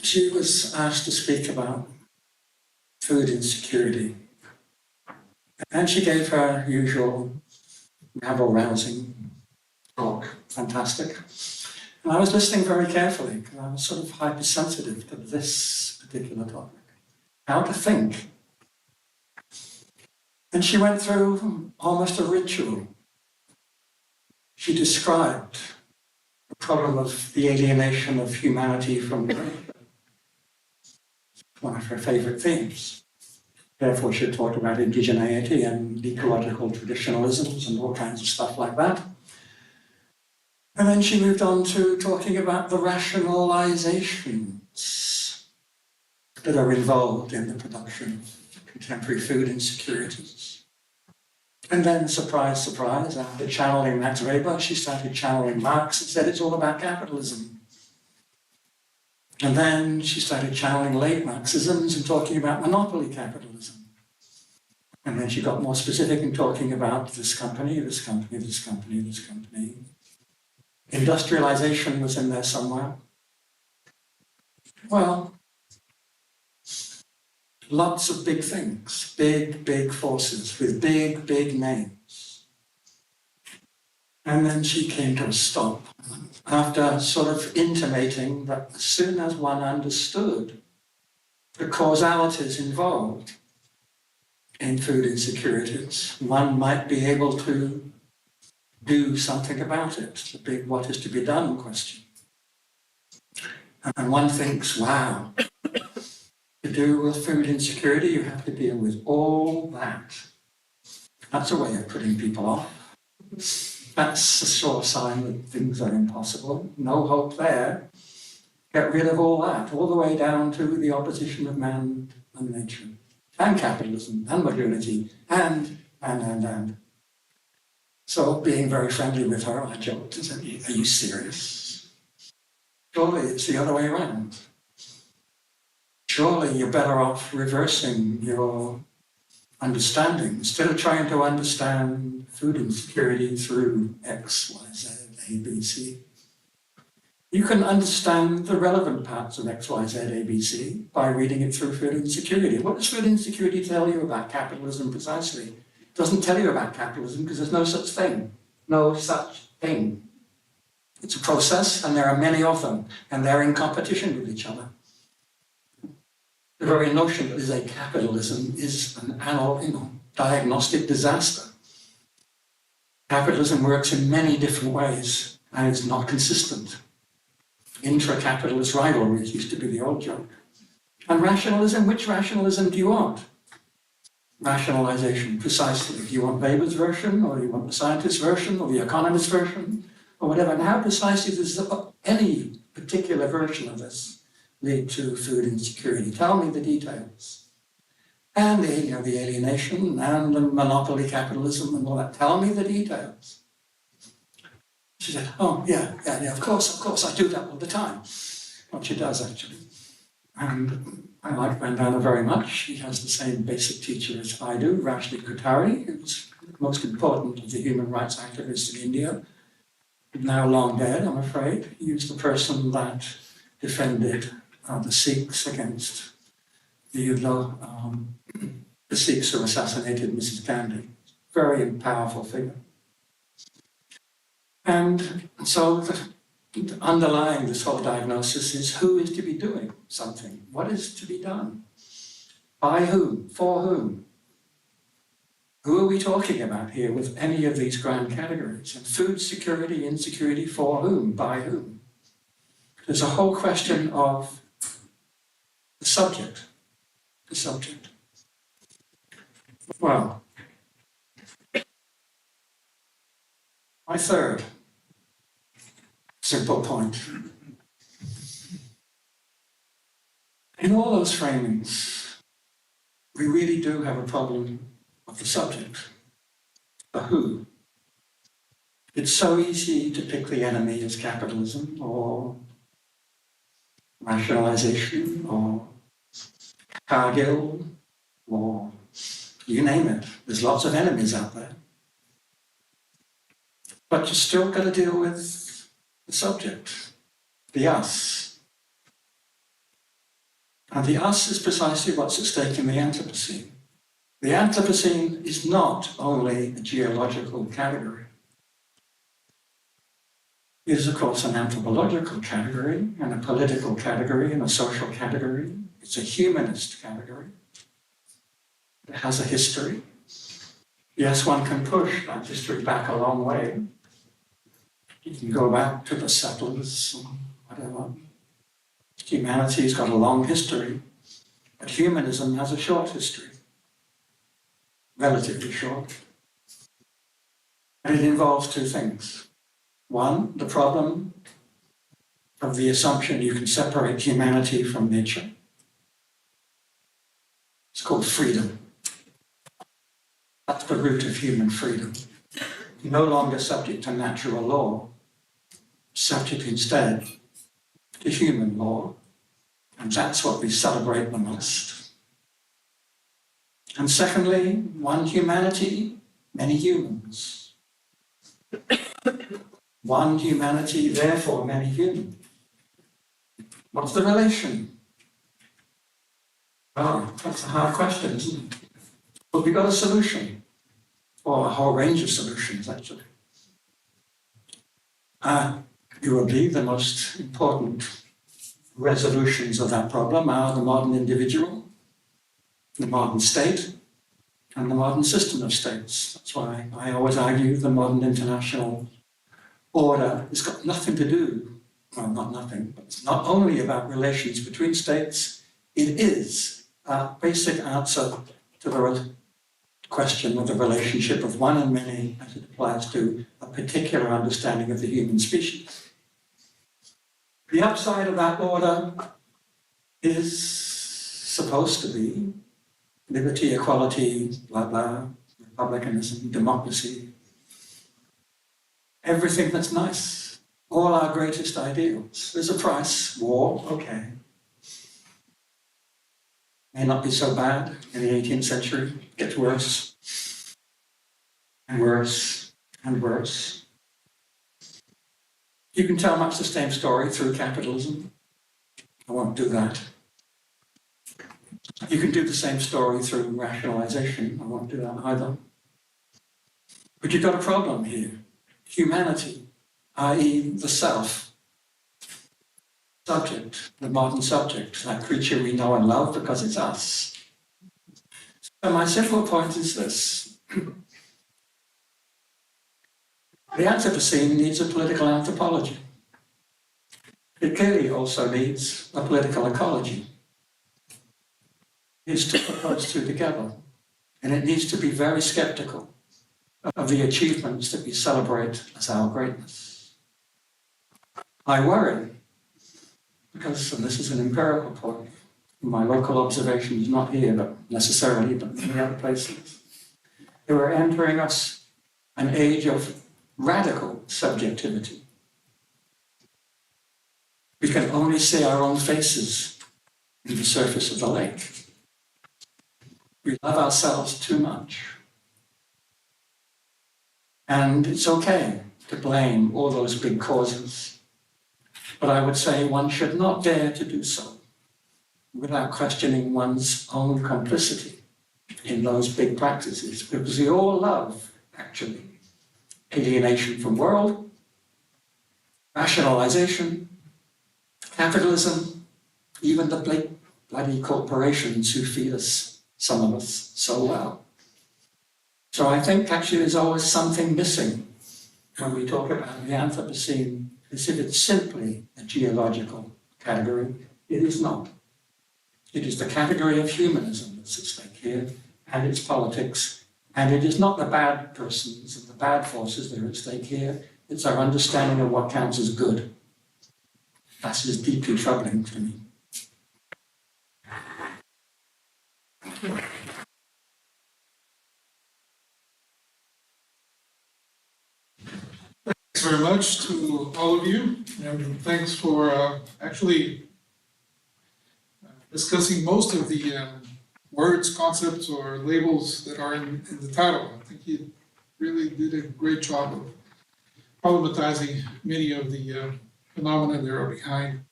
she was asked to speak about food insecurity. And she gave her usual rabble-rousing talk, fantastic. And I was listening very carefully because I was sort of hypersensitive to this particular topic, how to think. And she went through almost a ritual. She described the problem of the alienation of humanity from nature. One of her favorite themes. Therefore, she talked about indigeneity and ecological traditionalisms and all kinds of stuff like that. And then she moved on to talking about the rationalizations that are involved in the production of contemporary food insecurities. And then, surprise, surprise, after channeling Max Weber, she started channeling Marx and said it's all about capitalism. And then she started channeling late Marxisms and talking about monopoly capitalism. And then she got more specific in talking about this company, this company, this company, this company. Industrialization was in there somewhere. Well, lots of big things, big forces with big names. And then she came to a stop after sort of intimating that as soon as one understood the causalities involved in food insecurities, one might be able to do something about it, the big what is to be done question. And one thinks, wow, to do with food insecurity, you have to deal with all that. That's a way of putting people off. That's a sure sign that things are impossible. No hope there. Get rid of all that, all the way down to the opposition of man and nature, and capitalism, and modernity, and. So, being very friendly with her, I joked and said, are you serious? Surely it's the other way around. Surely you're better off reversing your understanding. Instead of trying to understand food insecurity through X, Y, Z, A, B, C, you can understand the relevant parts of X, Y, Z, A, B, C by reading it through food insecurity. What does food insecurity tell you about capitalism precisely? It doesn't tell you about capitalism because there's no such thing. No such thing. It's a process and there are many of them and they're in competition with each other. The very notion that there's a capitalism is an diagnostic disaster. Capitalism works in many different ways and it's not consistent. Intra-capitalist rivalries used to be the old joke. And rationalism, which rationalism do you want? Rationalization, precisely. Do you want Weber's version, or do you want the scientist's version, or the economist's version, or whatever? And how precisely does any particular version of this lead to food insecurity? Tell me the details. And the alienation and the monopoly capitalism and all that. Tell me the details. She said, oh, yeah, of course, I do that all the time. Well, she does, actually. And I like Vandana very much. She has the same basic teacher as I do, Rashmi Kothari, who's the most important of the human rights activists in India. Now long dead, I'm afraid. He was the person that defended the Sikhs against the the Sikhs who assassinated Mrs. Gandhi. Very powerful figure. And so underlying this whole diagnosis is who is to be doing something? What is to be done? By whom? For whom? Who are we talking about here with any of these grand categories? And food security, insecurity, for whom? By whom? There's a whole question of the subject. The subject. Well, my third simple point. In all those framings, we really do have a problem of the subject, the who. It's so easy to pick the enemy as capitalism or rationalization or Cargill or you name it. There's lots of enemies out there. But you still got to deal with the subject, the us. And the us is precisely what's at stake in the Anthropocene. The Anthropocene is not only a geological category. It is, of course, an anthropological category, and a political category, and a social category. It's a humanist category. It has a history. Yes, one can push that history back a long way. You can go back to the settlers, or whatever. Humanity's got a long history, but humanism has a short history. Relatively short. And it involves two things. One, the problem of the assumption you can separate humanity from nature. It's called freedom. That's the root of human freedom. You're no longer subject to natural law, subject instead to human law, and that's what we celebrate the most. And secondly, one humanity, many humans. One humanity, therefore many humans. What's the relation? Well, that's a hard question, isn't it? But we've got a solution, or a whole range of solutions, actually. You will believe the most important resolutions of that problem are the modern individual, the modern state, and the modern system of states. That's why I always argue the modern international order has got nothing to do, well, not nothing, but it's not only about relations between states, it is a basic answer to the question of the relationship of one and many as it applies to a particular understanding of the human species. The upside of that order is supposed to be liberty, equality, blah, blah, republicanism, democracy, everything that's nice, all our greatest ideals. There's a price, war, okay. May not be so bad in the 18th century, it gets worse and worse and worse. You can tell much the same story through capitalism. I won't do that. You can do the same story through rationalization. I won't do that either. But you've got a problem here. Humanity, i.e. the self, subject, the modern subject, that creature we know and love because it's us. So my simple point is this. The Anthropocene needs a political anthropology. It clearly also needs a political ecology. It needs to put those two together. And it needs to be very skeptical of the achievements that we celebrate as our greatness. I worry, because, and this is an empirical point, my local observation is not here, but necessarily, but in other places. They were entering us an age of radical subjectivity. We can only see our own faces in the surface of the lake. We love ourselves too much. And it's okay to blame all those big causes. But I would say one should not dare to do so without questioning one's own complicity in those big practices, because we all love, actually, alienation from world, rationalization, capitalism, even the bloody corporations who feed us, some of us, so well. So I think actually there's always something missing when we talk about the Anthropocene, as if it's simply a geological category. It is not. It is the category of humanism that's at stake here, and its politics. And it is not the bad persons and the bad forces that are at stake here. It's our understanding of what counts as good. That is deeply troubling to me. Thanks very much to all of you, and thanks for actually discussing most of the words, concepts, or labels that are in the title. I think you really did a great job of problematizing many of the phenomena that are behind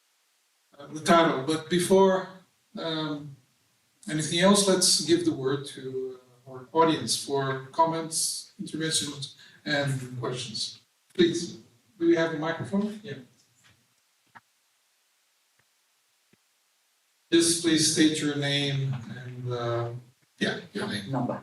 the title. But before anything else, let's give the word to our audience for comments, interventions, and questions. Please, do we have a microphone? Yeah. Just please state your name and, yeah, your name. Number.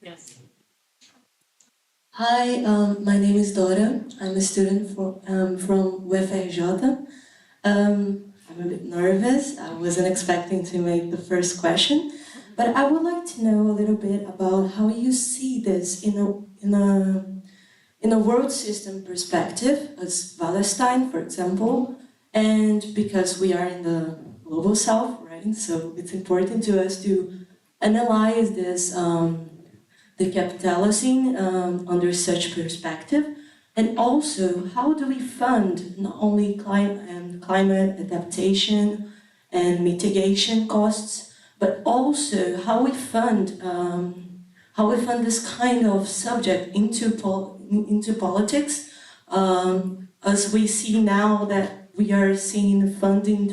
Yes. Hi, my name is Dora. I'm a student from UFRJ. I'm a bit nervous. I wasn't expecting to make the first question, but I would like to know a little bit about how you see this in a world system perspective, as Wallerstein, for example, and because we are in the global south, right? So it's important to us to analyze this. The Capitalocene under such perspective, and also how do we fund not only climate adaptation and mitigation costs, but also how we fund this kind of subject into politics, as we see now that we are seeing funding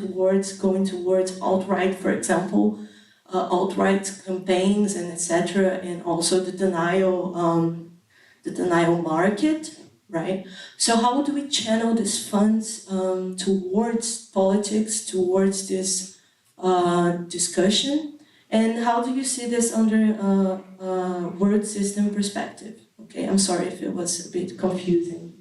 going towards alt-right, for example. Alt-right campaigns and etc., and also the denial market, right? So how do we channel these funds towards politics, towards this discussion, and how do you see this under world system perspective? Okay, I'm sorry if it was a bit confusing.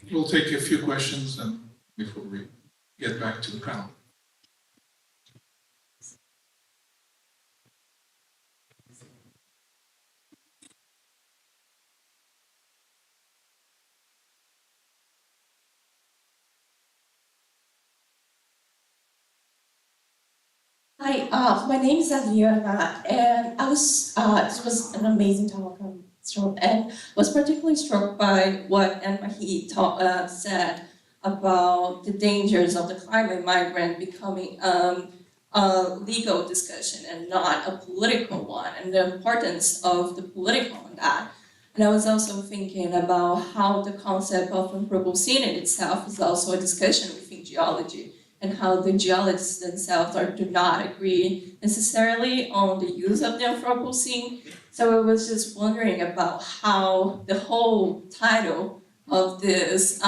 We'll take a few questions before we get back to the panel. Hi, my name is Adriana, and this was an amazing talk, and was particularly struck by what Anne-Marie said about the dangers of the climate migrant becoming a legal discussion and not a political one, and the importance of the political in that. And I was also thinking about how the concept of Anthropocene in itself is also a discussion within geology, and how the geologists themselves do not agree necessarily on the use of the Anthropocene. So I was just wondering about how the whole title of this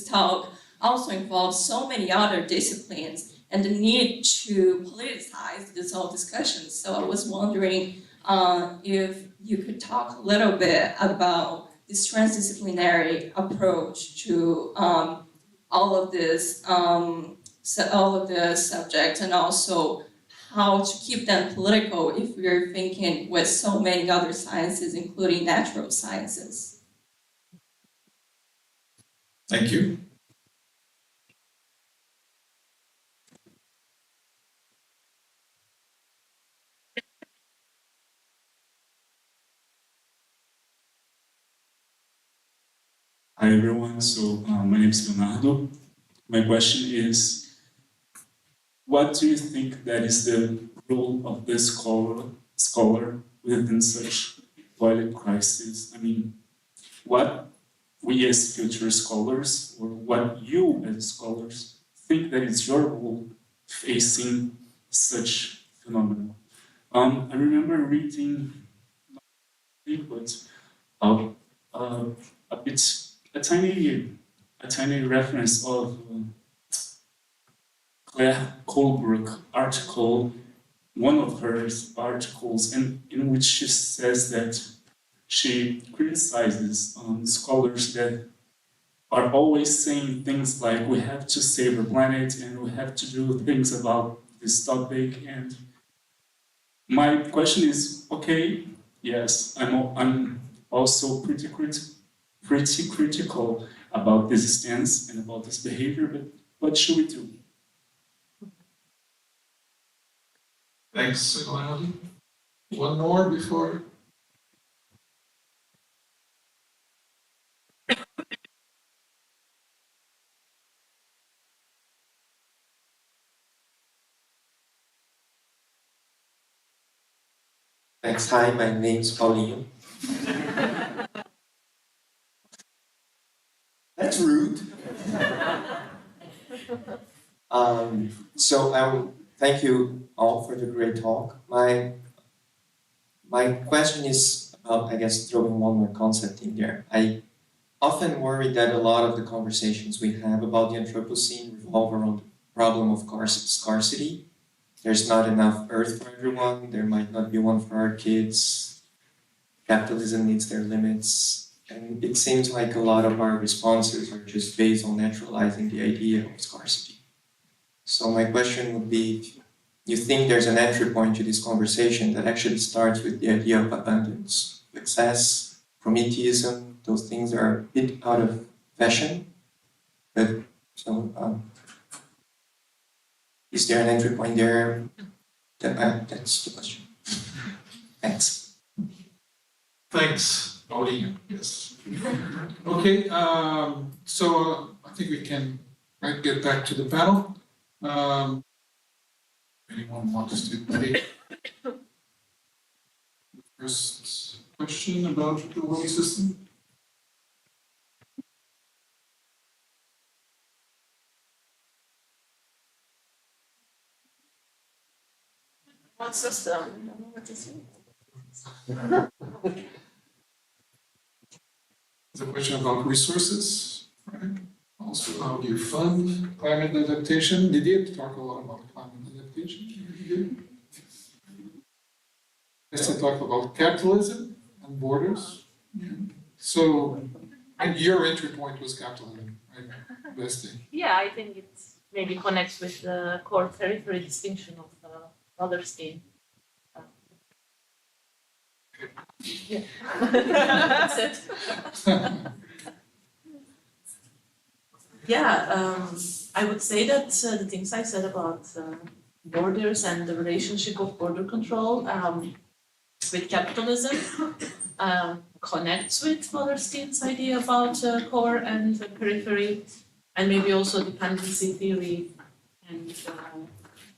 talk also involves so many other disciplines and the need to politicize this whole discussion. So I was wondering if you could talk a little bit about this transdisciplinary approach to all of this subjects, and also how to keep them political if we're thinking with so many other sciences, including natural sciences. Thank you. Hi everyone, so my name is Leonardo. My question is, what do you think that is the role of the scholar within such toilet crisis? I mean, what we as future scholars, or what you as scholars think that is your role facing such phenomena? I remember reading but a bit a tiny reference of Claire Colebrook article, one of her articles, in which she says that she criticizes scholars that are always saying things like we have to save the planet and we have to do things about this topic. And my question is, okay, yes, I'm also pretty critical about this stance and about this behavior, but what should we do? Thanks, Leonardo. One more before. Thanks. Hi, my name's Paulinho. That's rude. So I will thank you all for the great talk. My question is about, I guess, throwing one more concept in there. I often worry that a lot of the conversations we have about the Anthropocene revolve around the problem of scarcity. There's not enough Earth for everyone. There might not be one for our kids. Capitalism needs their limits. And it seems like a lot of our responses are just based on naturalizing the idea of scarcity. So my question would be, you think there's an entry point to this conversation that actually starts with the idea of abundance, excess, Prometheism, those things are a bit out of fashion. But so, is there an entry point there? That's the question. Thanks. Thanks, Paulinho. Yes. Okay, so I think we can get back to the panel. Anyone wants to take the first question about the world system? What system? I don't know what to say. It's a question about resources, right? Also, how do you fund climate adaptation? Didier talk a lot about climate adaptation. Beste talk about capitalism and borders. Yeah. So, and your entry point was capitalism, right? Beste. Yeah, I think it maybe connects with the core territory distinction of Wallerstein. Yeah. That's it. Yeah, I would say that the things I said about borders and the relationship of border control with capitalism connects with Wallerstein's idea about core and periphery, and maybe also dependency theory, and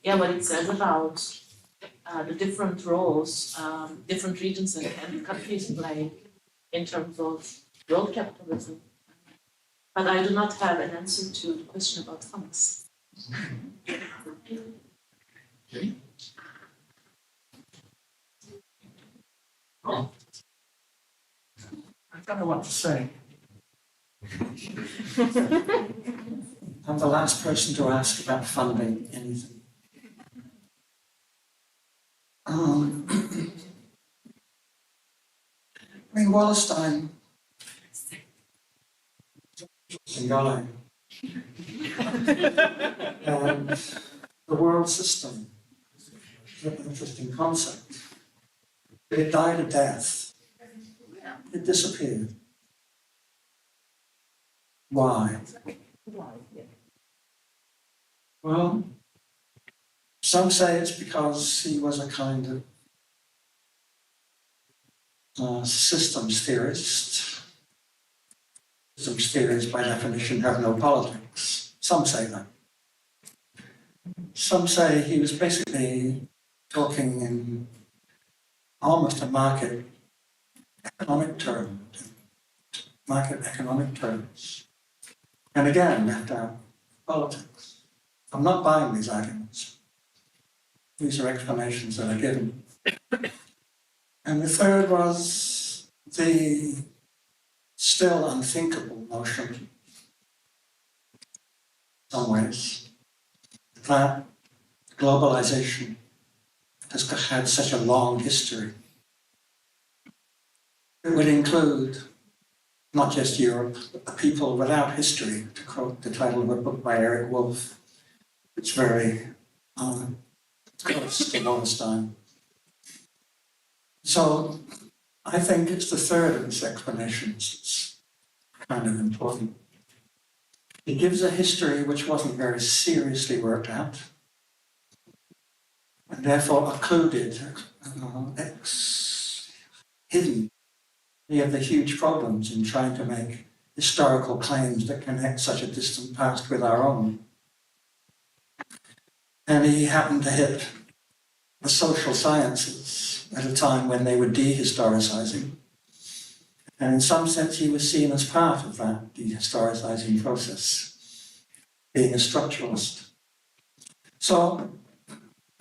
yeah, what it says about the different roles different regions and countries play in terms of world capitalism. But I do not have an answer to the question about funds. Okay. Oh. I don't know what to say. I'm the last person to ask about funding anything. I mean, Wallerstein, interesting guy. And the world system is an interesting concept. It died a death. It disappeared. Why? Well, some say it's because he was a kind of systems theorist. Systems theories, by definition, have no politics. Some say that. Some say he was basically talking in almost a market economic terms. And again, left out politics. I'm not buying these arguments. These are explanations that are given. And the third was the still unthinkable notion, in some ways, that globalization has had such a long history. It would include not just Europe, but the people without history, to quote the title of a book by Eric Wolf. It's very close to Wallerstein. So I think it's the third of his explanations that's kind of important. He gives a history which wasn't very seriously worked out, and therefore occluded, hidden many of the huge problems in trying to make historical claims that connect such a distant past with our own. And he happened to hit the social sciences at a time when they were dehistoricizing. And in some sense, he was seen as part of that dehistoricizing process, being a structuralist. So,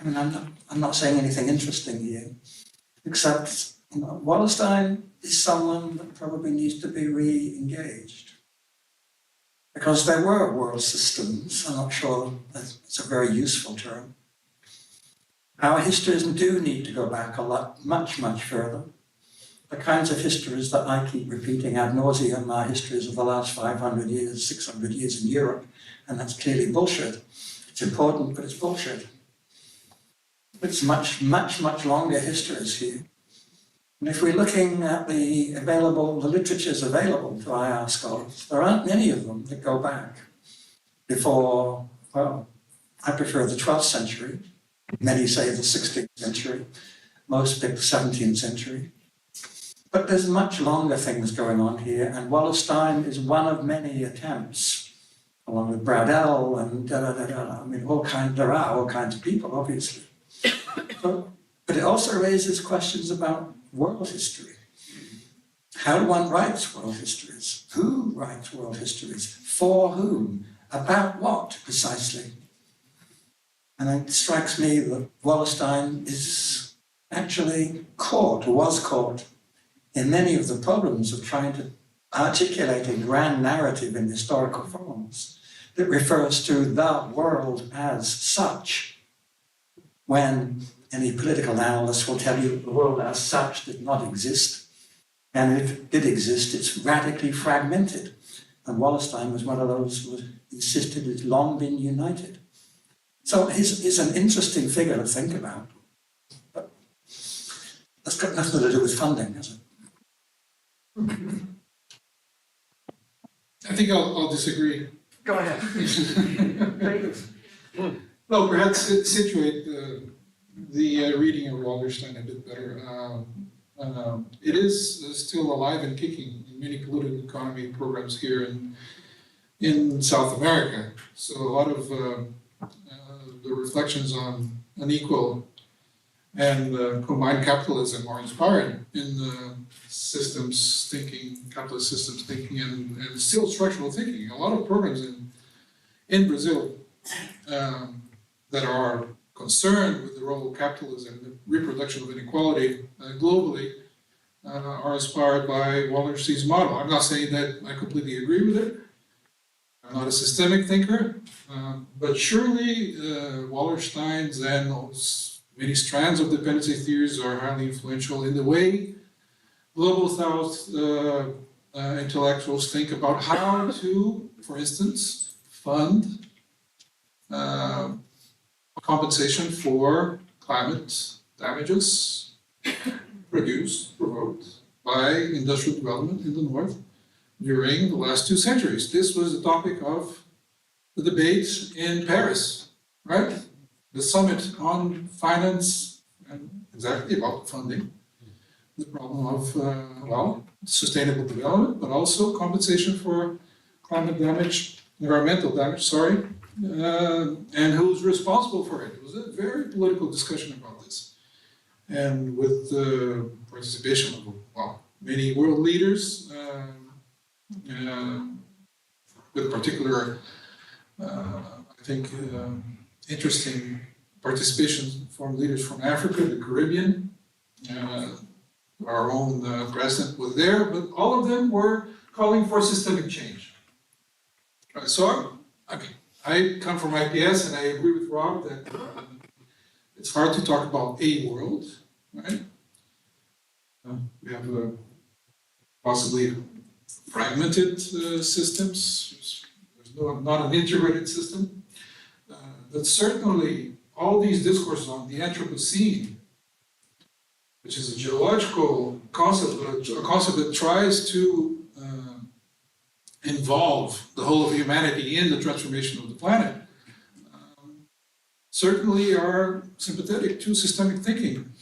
I mean, I'm not saying anything interesting here, except Wallerstein is someone that probably needs to be re-engaged. Because there were world systems, I'm not sure that's a very useful term. Our histories do need to go back a lot, much further. The kinds of histories that I keep repeating ad nauseum are histories of the last 500 years, 600 years in Europe, and that's clearly bullshit. It's important, but it's bullshit. It's much longer histories here. And if we're looking at the literatures available to IR scholars, there aren't many of them that go back before, well, I prefer the 12th century. Many say the 16th century, most pick the 17th century. But there's much longer things going on here, and Wallerstein is one of many attempts, along with Bradell and I mean, there are all kinds of people, obviously. But it also raises questions about world history. How do one write world histories? Who writes world histories? For whom? About what, precisely? And it strikes me that Wallerstein is actually caught, or was caught, in many of the problems of trying to articulate a grand narrative in historical forms that refers to the world as such, when any political analyst will tell you the world as such did not exist. And if it did exist, it's radically fragmented. And Wallerstein was one of those who insisted it's long been united. So he's an interesting figure to think about. But that's got nothing to do with funding, has it? I think I'll disagree. Go ahead. Please. No, perhaps situate the reading of Wallerstein a bit better. It is still alive and kicking in many political economy programs here in South America. So a lot of the reflections on unequal and combined capitalism are inspired in the systems thinking, capitalist systems thinking, and still structural thinking. A lot of programs in Brazil that are concerned with the role of capitalism, the reproduction of inequality globally, are inspired by Wallerstein's model. I'm not saying that I completely agree with it. I'm not a systemic thinker, but surely Wallerstein's and many strands of dependency theories are highly influential in the way global South intellectuals think about how to, for instance, fund compensation for climate damages provoked by industrial development in the north, during the last 2 centuries. This was the topic of the debate in Paris, right? The summit on finance and exactly about funding, the problem of, well, sustainable development, but also compensation for climate damage, environmental damage, sorry, and who's responsible for it. It was a very political discussion about this. And with the participation of, well, many world leaders, with particular, I think, interesting participation from leaders from Africa, the Caribbean. Our own president was there, but all of them were calling for systemic change. So, I come from IPS, and I agree with Rob that it's hard to talk about a world, right? We have possibly fragmented systems. There's not an integrated system. But certainly, all these discourses on the Anthropocene, which is a geological concept, but a concept that tries to involve the whole of humanity in the transformation of the planet, certainly are sympathetic to systemic thinking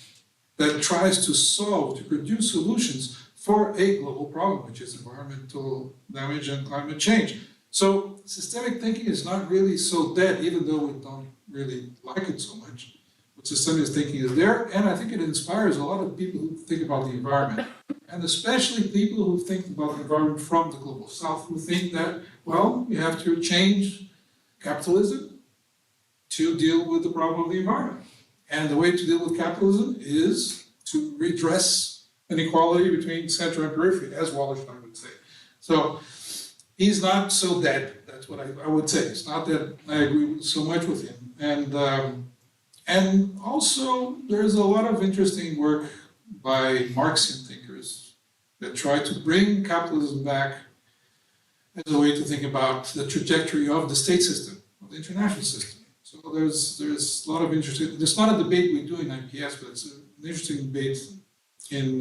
that tries to solve, to produce solutions for a global problem, which is environmental damage and climate change. So systemic thinking is not really so dead, even though we don't really like it so much. But systemic thinking is there, and I think it inspires a lot of people who think about the environment, and especially people who think about the environment from the global south, who think that, well, you have to change capitalism to deal with the problem of the environment. And the way to deal with capitalism is to redress inequality between center and periphery, as Wallerstein would say. So he's not so dead, that's what I would say. It's not that I agree so much with him. And also, there's a lot of interesting work by Marxian thinkers that try to bring capitalism back as a way to think about the trajectory of the state system, of the international system. So there's a lot of interesting, it's not a debate we do in IPS, but it's an interesting debate in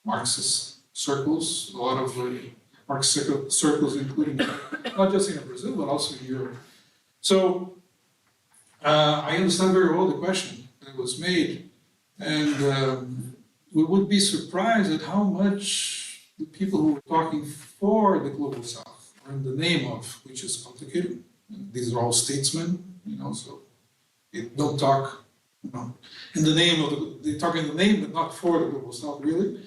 Marxist circles, a lot of Marxist circles, including not just in Brazil, but also in Europe. So I understand very well the question that was made, and we would be surprised at how much the people who were talking for the global south, or in the name of, which is complicated. These are all statesmen, so they don't talk, in the name of they talk in the name, but not for the global south, really,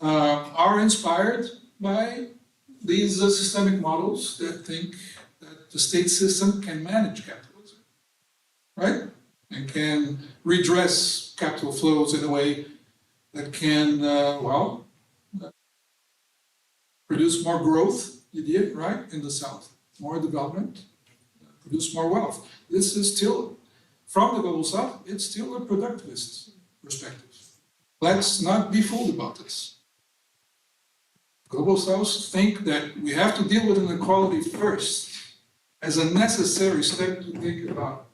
are inspired by these systemic models that think that the state system can manage capitalism, right? And can redress capital flows in a way that can, produce more growth, right, in the south, more development, produce more wealth. This is still, from the global south, it's still a productivist perspective. Let's not be fooled about this. Global south think that we have to deal with inequality first as a necessary step to think about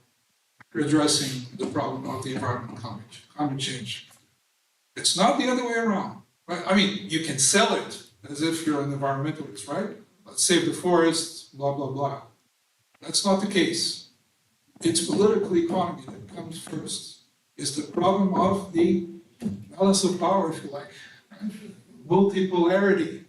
addressing the problem of the environmental climate change. It's not the other way around, right? I mean, you can sell it as if you're an environmentalist, right? Let's save the forest, blah, blah, blah. That's not the case. It's political economy that comes first. It's the problem of the balance of power, if you like, right? Multipolarity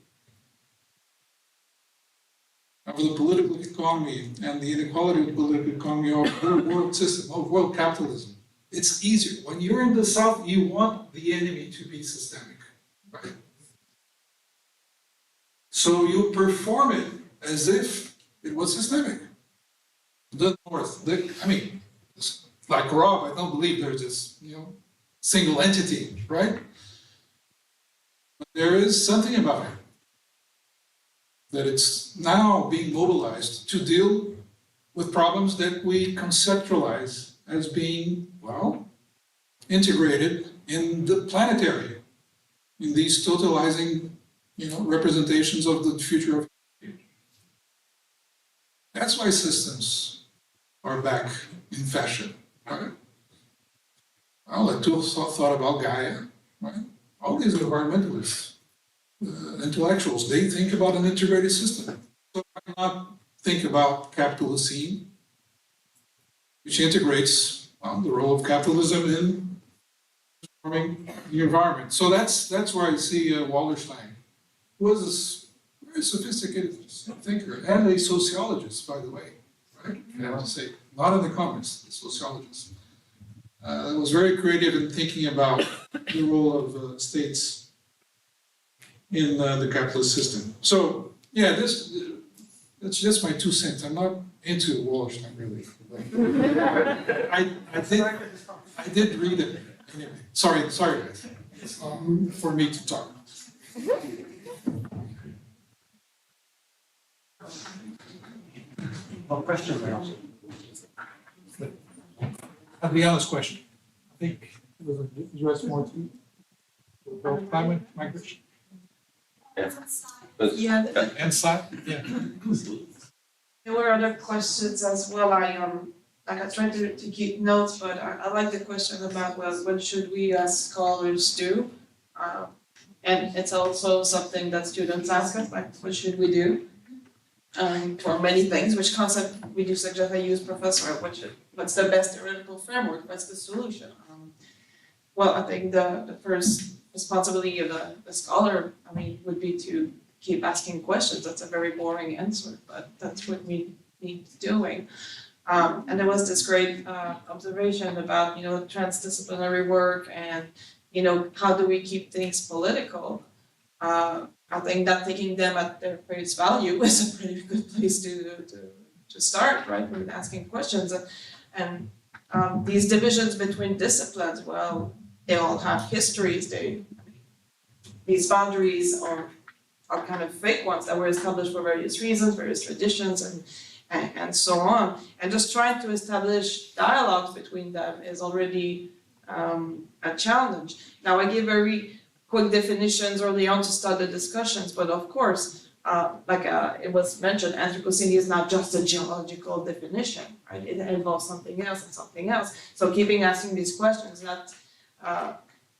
of the political economy and the inequality of the political economy of the world system, of world capitalism. It's easier. When you're in the south, you want the enemy to be systemic, right? So you perform it as if it was systemic. The north, like Rob, I don't believe there's this, single entity, right? But there is something about it that it's now being mobilized to deal with problems that we conceptualize as being, integrated in the planetary, in these totalizing, representations of the future of humanity. That's why systems are back in fashion, right? Well, Latour thought about Gaia, right? All these environmentalists intellectuals, they think about an integrated system. So why not think about Capitalocene, which integrates the role of capitalism in transforming the environment. So that's where I see Wallerstein, who was a very sophisticated thinker and a sociologist, by the way, right? I want to say, not an economist, a sociologist. Was very creative in thinking about the role of states in the capitalist system. So yeah, that's just my 2 cents. I'm not into Wallerstein really. I did read it. Anyway, sorry guys. It's for me to talk. One question there. Adriana's question. I think it was addressed more to about climate migration. Yeah, And side, yeah. there were other questions as well. I tried to keep notes, but I like the question about, well, what should we as scholars do? And it's also something that students ask us, like, what should we do? For many things, which concept we do suggest I use, Professor? What's the best theoretical framework? What's the solution? Well, I think the first responsibility of the scholar, would be to keep asking questions. That's a very boring answer, but that's what we need doing. And there was this great observation about, transdisciplinary work and, how do we keep things political? I think that taking them at their face value is a pretty good place to start, right? With asking questions. And these divisions between disciplines, well, they all have histories. These boundaries are kind of fake ones that were established for various reasons, various traditions, and so on. And just trying to establish dialogues between them is already a challenge. Now, I give very quick definitions early on to start the discussions, but of course, it was mentioned, Anthropocene is not just a geological definition, right? It involves something else and something else. So keeping asking these questions, not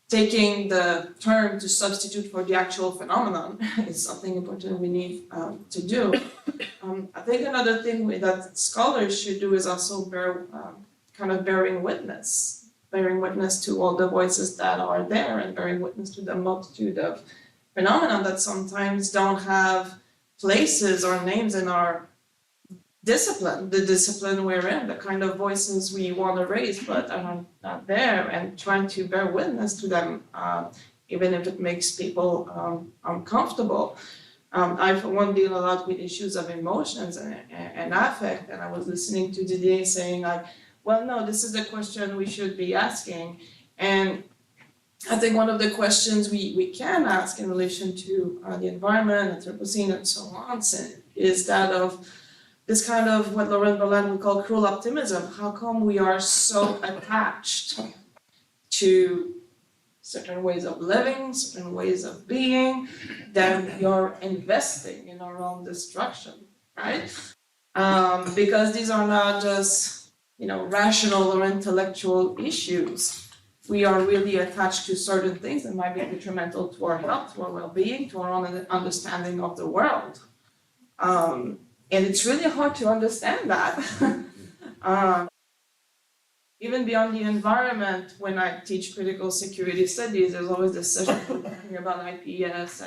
taking the term to substitute for the actual phenomenon is something important we need to do. I think another thing that scholars should do is also bearing witness to all the voices that are there and bearing witness to the multitude of phenomena that sometimes don't have places or names in our discipline, the discipline we're in, the kind of voices we want to raise but are not there, and trying to bear witness to them, even if it makes people uncomfortable. I, for one, deal a lot with issues of emotions and affect, and I was listening to Didier saying, well, no, this is the question we should be asking. And I think one of the questions we can ask in relation to the environment, Anthropocene, and so on, is that of this kind of what Laurent Berlin would call cruel optimism. How come we are so attached to certain ways of living, certain ways of being, that we are investing in our own destruction, right? Because these are not just, rational or intellectual issues. We are really attached to certain things that might be detrimental to our health, to our well-being, to our own understanding of the world. And it's really hard to understand that. Even beyond the environment, when I teach critical security studies, there's always this session talking about IPS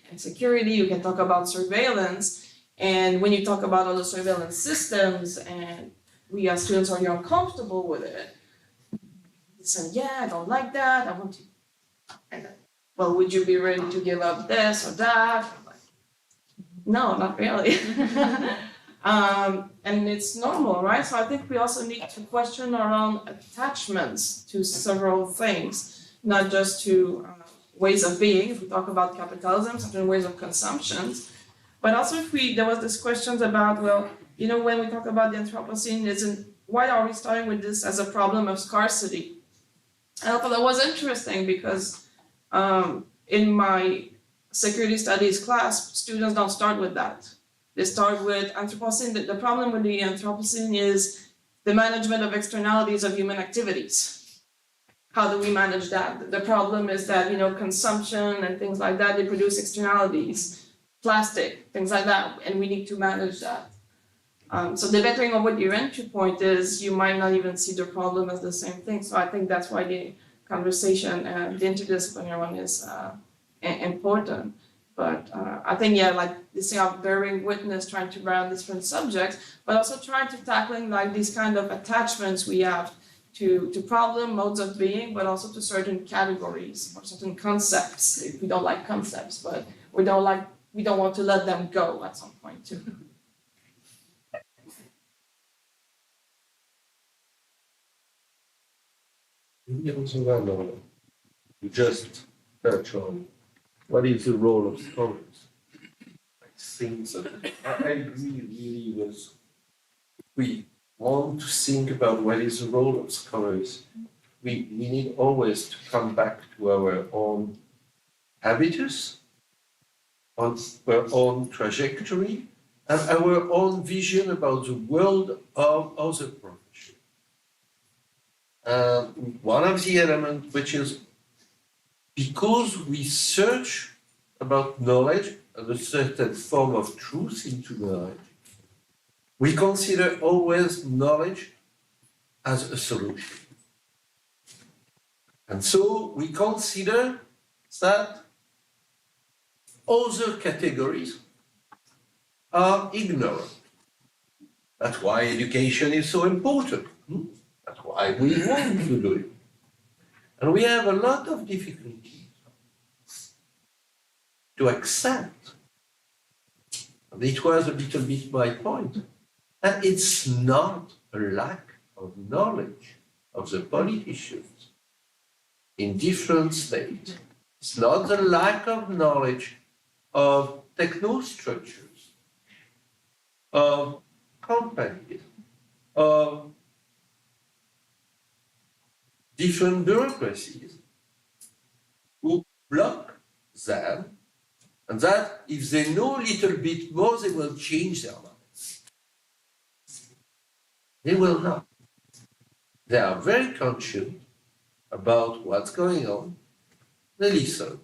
and security. You can talk about surveillance. And when you talk about all the surveillance systems, and we as students are uncomfortable with it, they say, yeah, I don't like that, I want to. And then, well, would you be ready to give up this or that? No, not really. And it's normal, right? So I think we also need to question our own attachments to several things, not just to ways of being, if we talk about capitalism, certain ways of consumption, but also there was this questions about, well, when we talk about the Anthropocene, why are we starting with this as a problem of scarcity? And I thought that was interesting because in my security studies class, students don't start with that. They start with Anthropocene. The problem with the Anthropocene is the management of externalities of human activities. how do we manage that? The problem is that, you know, consumption and things like that, they produce externalities, plastic, things like that, and we need to manage that. So depending on what your entry point is, you might not even see the problem as the same thing. So I think that's why the conversation and the interdisciplinary one is important. But I think, yeah, like this thing of bearing witness, trying to bear on different subjects, but also trying to tackling like these kind of attachments we have to problem, modes of being, but also to certain categories or certain concepts. If we don't like concepts, but we don't want to let them go at some point too. You just touch on what is the role of scholars. I think that I agree really with, we want to think about what is the role of scholars. We need always to come back to our own habitus, on our own trajectory, and our own vision about the world of other professions. One of the elements which is because we search about knowledge and a certain form of truth into knowledge, we consider always knowledge as a solution. And so we consider that other categories are ignorant. That's why education is so important. That's why we want to do it. And we have a lot of difficulties to accept, and it was a little bit my point, that it's not a lack of knowledge of the politicians in different states. It's not the lack of knowledge of technostructures, of companies, of different bureaucracies who block them, and that if they know a little bit more, they will change their minds. They will not. They are very conscious about what's going on. They listen.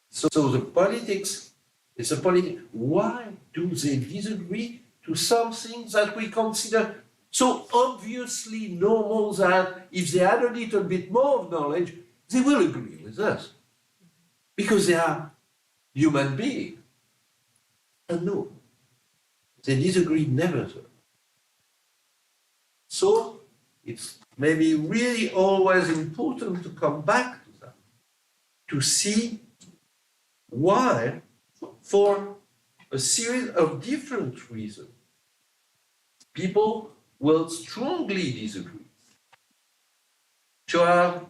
So the politics is a politics. Why do they disagree to something that we consider so obviously normal that if they had a little bit more of knowledge, they will agree with us? Because they are human beings. And no, they disagree nevertheless. So it's maybe really always important to come back to that, to see why, for a series of different reasons, people will strongly disagree. To have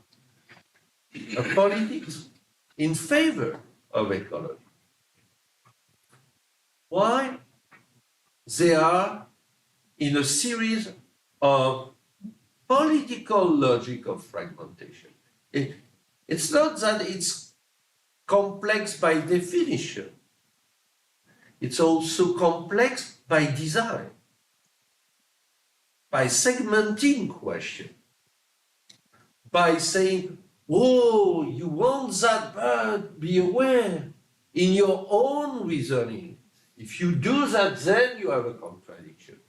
a politics in favor of ecology. Why? They are in a series of political logic of fragmentation. It's not that it's complex by definition. It's also complex by design, by segmenting question, by saying, oh, you want that, but be aware in your own reasoning. If you do that, then you have a contradiction.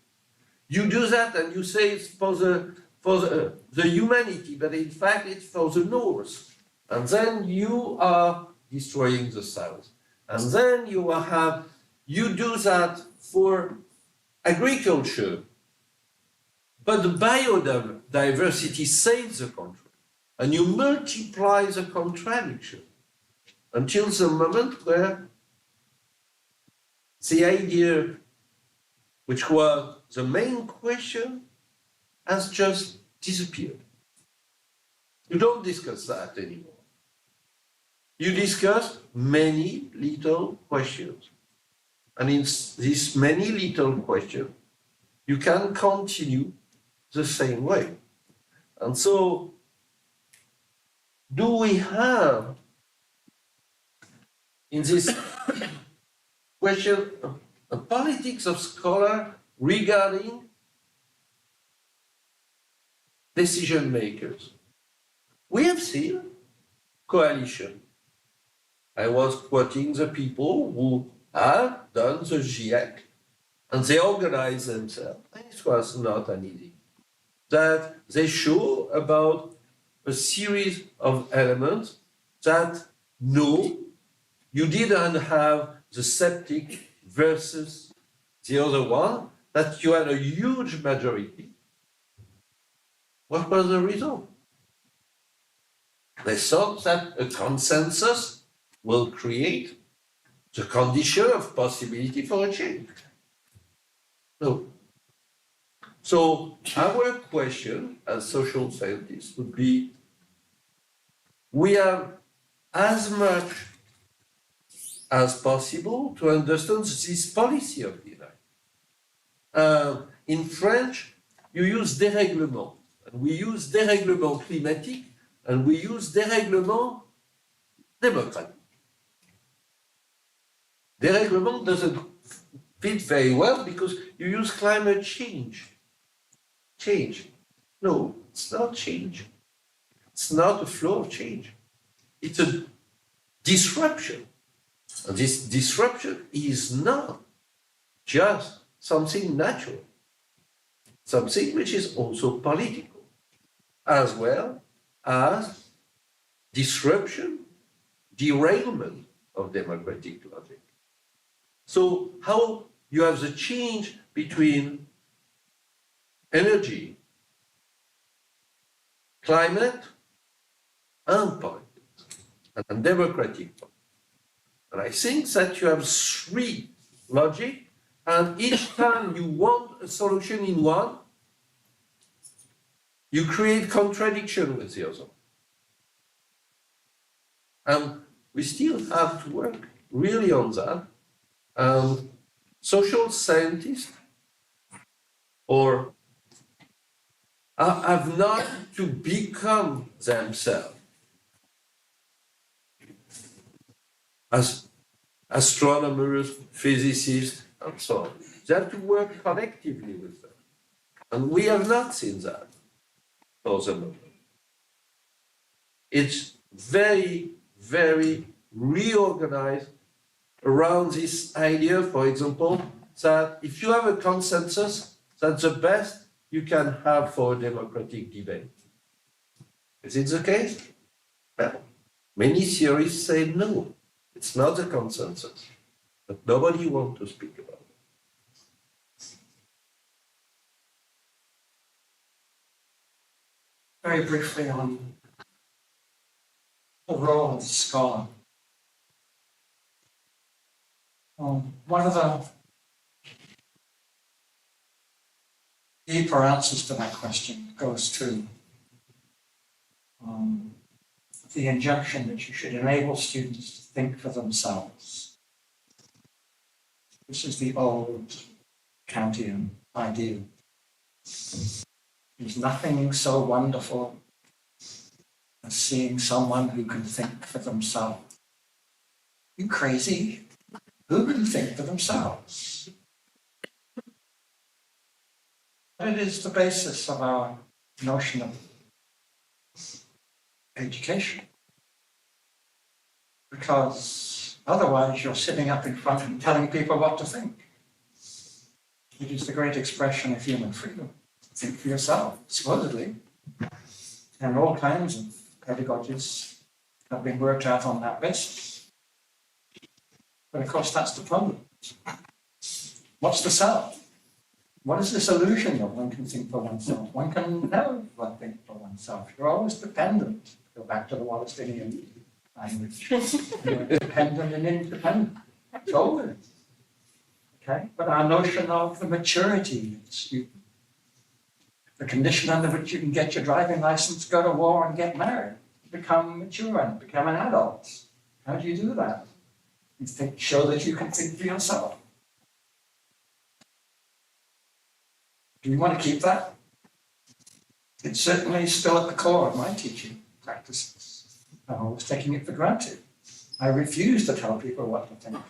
You do that and you say it's for the humanity, but in fact it's for the North. And then you are destroying the South. And then you do that for agriculture, but the biodiversity saves the country. And you multiply the contradiction until the moment where the idea, which was the main question, has just disappeared. You don't discuss that anymore. You discuss many little questions. And in these many little questions, you can continue the same way. And so, do we have, in this question, a politics of scholar regarding decision makers. We have seen coalition. I was quoting the people who have done the GIEC, and they organized themselves. And it was not an easy. That they show about a series of elements that no, you didn't have the septic versus the other one, that you had a huge majority. What was the result? They thought that a consensus will create the condition of possibility for a change. No. So our question as social scientists would be, we have as much as possible to understand this policy of design. In French, you use dérèglement, and we use dérèglement climatique, and we use dérèglement démocratique. Dérèglement doesn't fit very well because you use climate change. Change. No, it's not change. It's not a flow of change. It's a disruption. And this disruption is not just something natural, something which is also political, as well as disruption, derailment of democratic logic. So how you have the change between energy, climate, and politics, and democratic politics. And I think that you have three logic, and each time you want a solution in one, you create contradiction with the other. And we still have to work really on that. And social scientists have not to become themselves as astronomers, physicists, and so on. They have to work collectively with them. And we have not seen that for the moment. It's very, very reorganized around this idea, for example, that if you have a consensus, that's the best you can have for a democratic debate. Is it the case? Well, many theorists say no, it's not a consensus, but nobody wants to speak about it. Very briefly on the role of the scholar. One of the deeper answers to that question goes to the injunction that you should enable students to think for themselves. This is the old Kantian ideal. There's nothing so wonderful as seeing someone who can think for themselves. You crazy? Who can think for themselves? It is the basis of our notion of education. Because otherwise you're sitting up in front and telling people what to think. It is the great expression of human freedom. Think for yourself, supposedly. And all kinds of pedagogies have been worked out on that basis. But of course that's the problem. What's the self? What is this illusion that one can think for oneself? One can never think for oneself. You're always dependent. Go back to the Wallensteinian language. You're dependent and independent. It's always. Okay? But our notion of the maturity, the condition under which you can get your driving license, go to war and get married, become mature and become an adult. How do you do that? You show that you can think for yourself. Do you want to keep that? It's certainly still at the core of my teaching practices. I'm always taking it for granted. I refuse to tell people what to think.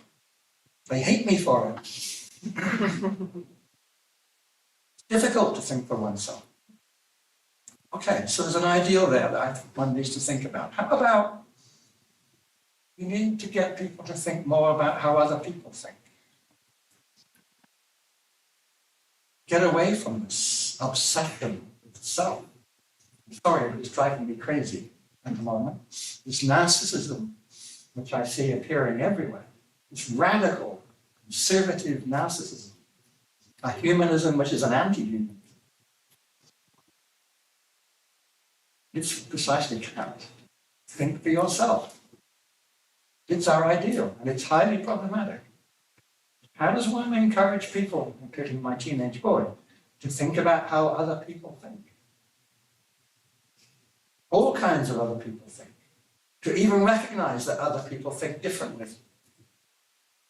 They hate me for it. It's difficult to think for oneself. Okay, so there's an ideal there that I think one needs to think about. How about we need to get people to think more about how other people think? Get away from this obsession with the self. Sorry, it's driving me crazy at the moment. This narcissism, which I see appearing everywhere, this radical, conservative narcissism, a humanism which is an anti-human. It's precisely that. Think for yourself. It's our ideal, and it's highly problematic. How does one encourage people, including my teenage boy, to think about how other people think? All kinds of other people think. To even recognize that other people think differently.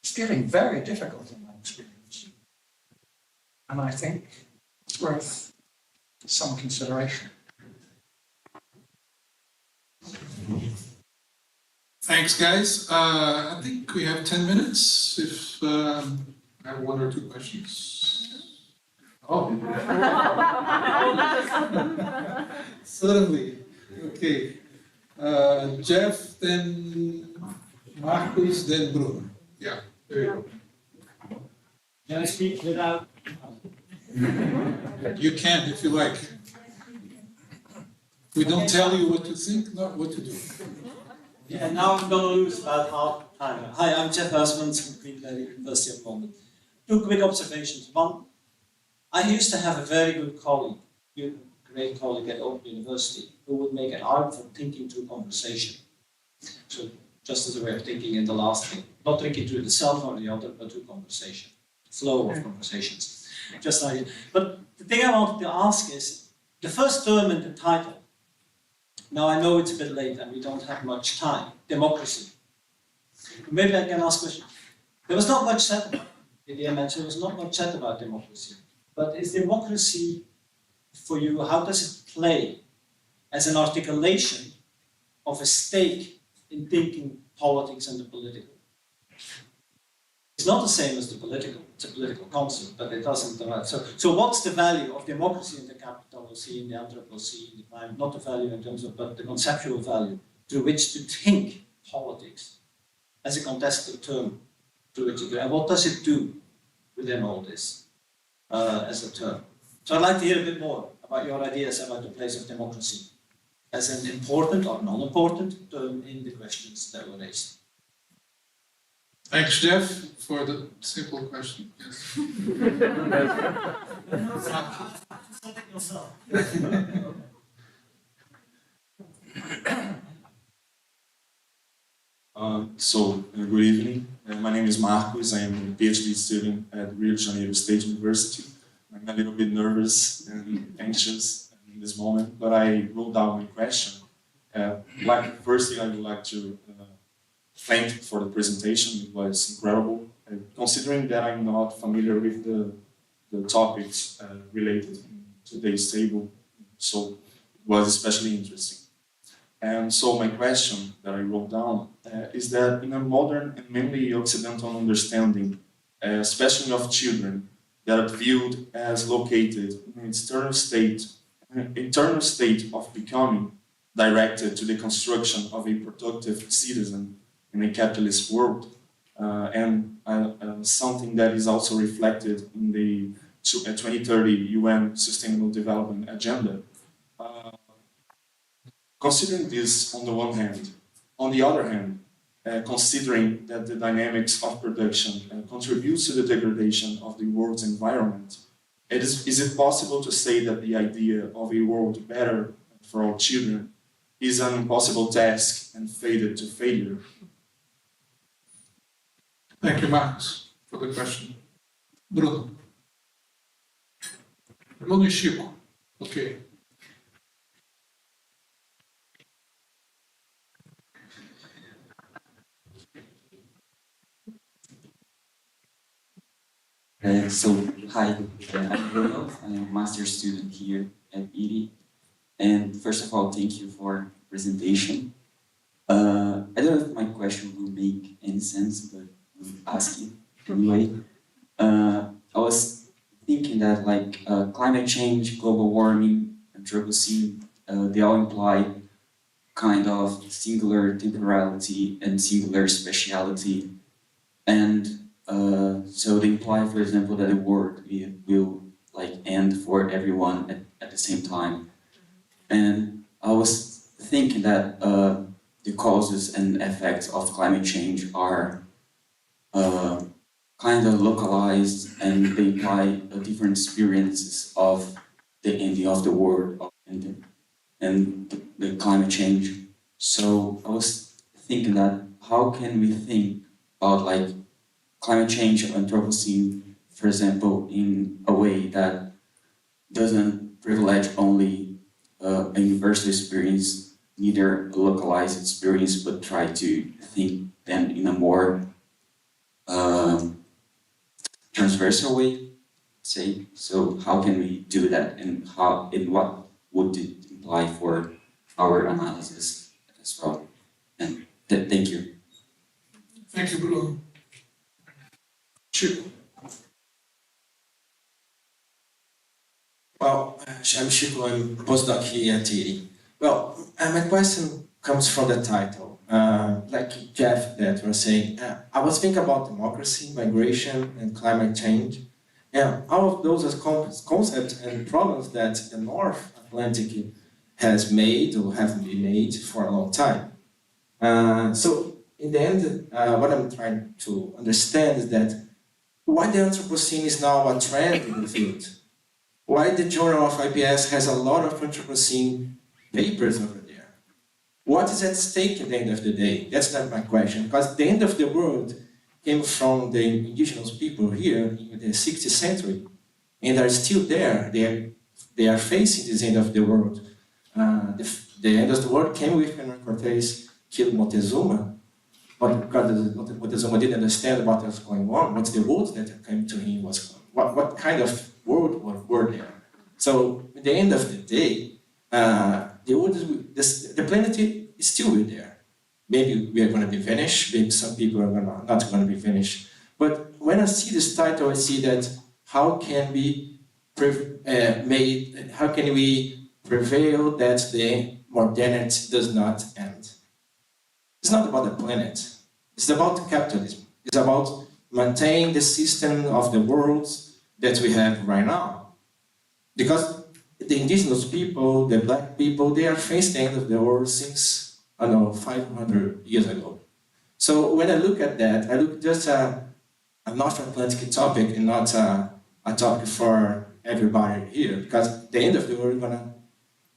It's getting very difficult in my experience. And I think it's worth some consideration. Thanks, guys. I think we have 10 minutes if I have one or two questions. Oh. Suddenly. Okay. Jeff, then Marcus, then Bruno. Yeah, there you go. Can I speak without? You can if you like. We don't tell you what to think, not what to do. Yeah, now I'm going to lose about half time. Hi, I'm Jeff Huismans from Queensland University of London. Two quick observations. One, I used to have a very good colleague, great colleague at Open University, who would make an art for thinking through conversation. So just as a way of thinking in the last thing, not thinking through the self or the other, but through conversation, flow of conversations. Just like it. But the thing I wanted to ask is, the first term in the title, now I know it's a bit late and we don't have much time, democracy. Maybe I can ask a question. There was not much said about it. Didier mentioned there was not much said about democracy. But is democracy, for you, how does it play as an articulation of a stake in thinking politics and the political? It's not the same as the political, it's a political concept, but it doesn't. So what's the value of democracy in the Capitalocene, the Anthropocene, the climate? Not the value in terms of, but the conceptual value through which to think politics as a contested term through which to do. And what does it do within all this as a term? So I'd like to hear a bit more about your ideas about the place of democracy as an important or non-important term in the questions that were raised. Thanks, Jeff, for the simple question. Yes. Good evening. My name is Marcos. I am a PhD student at Rio de Janeiro State University. I'm a little bit nervous and anxious in this moment, but I wrote down my question. Firstly, I would like to thank you for the presentation. It was incredible. Considering that I'm not familiar with the topics related in today's table, so it was especially interesting. And so my question that I wrote down is that in a modern and mainly Occidental understanding, especially of children, that are viewed as located in an eternal state of becoming directed to the construction of a productive citizen in a capitalist world, and something that is also reflected in the 2030 UN Sustainable Development Agenda. Considering this on the one hand, on the other hand, considering that the dynamics of production contributes to the degradation of the world's environment, is it possible to say that the idea of a world better for all children is an impossible task and fated to failure? Thank you, Marcos, for the question. Bruno. Bruno e Chico. Okay. Hi, I'm Bruno. I'm a master's student here at IRI. And first of all, thank you for the presentation. I don't know if my question will make any sense, but I'll ask it anyway. I was thinking that climate change, global warming, Anthropocene, they all imply kind of singular temporality and singular speciality. And so they imply, for example, that the world will like end for everyone at the same time. And I was thinking that the causes and effects of climate change are kind of localized, and they imply different experiences of the ending of the world and the climate change. So I was thinking that how can we think about like climate change or Anthropocene, for example, in a way that doesn't privilege only a universal experience, neither a localized experience, but try to think them in a more transversal way, say. So how can we do that, and what would it imply for our analysis as well? And thank you. Thank you, Bruno. Chico. Well, I'm Chico, I'm a postdoc here at IRI. Well, my question comes from the title. Like Jeff that was saying, I was thinking about democracy, migration, and climate change. And all of those are concepts and problems that the North Atlantic has made or have been made for a long time. So in the end, what I'm trying to understand is that why the Anthropocene is now a trend in the field. Why the Journal of IPS has a lot of Anthropocene papers over there. What is at stake at the end of the day? That's not my question, because the end of the world came from the indigenous people here in the 16th century, and are still there. They are facing this end of the world. The end of the world came with when Cortés killed Montezuma, but because Montezuma didn't understand what was going on, what the world that came to him was, what kind of world were there. So at the end of the day, the planet is still there. Maybe we are going to be finished, maybe some people are not going to be finished. But when I see this title, I see that how can we prevail that the modernity does not end? It's not about the planet. It's about capitalism. It's about maintaining the system of the world that we have right now. Because the indigenous people, the black people, they are facing the end of the world since, I don't know, 500 years ago. So when I look at that, I look just a North Atlantic topic and not a topic for everybody here. Because the end of the world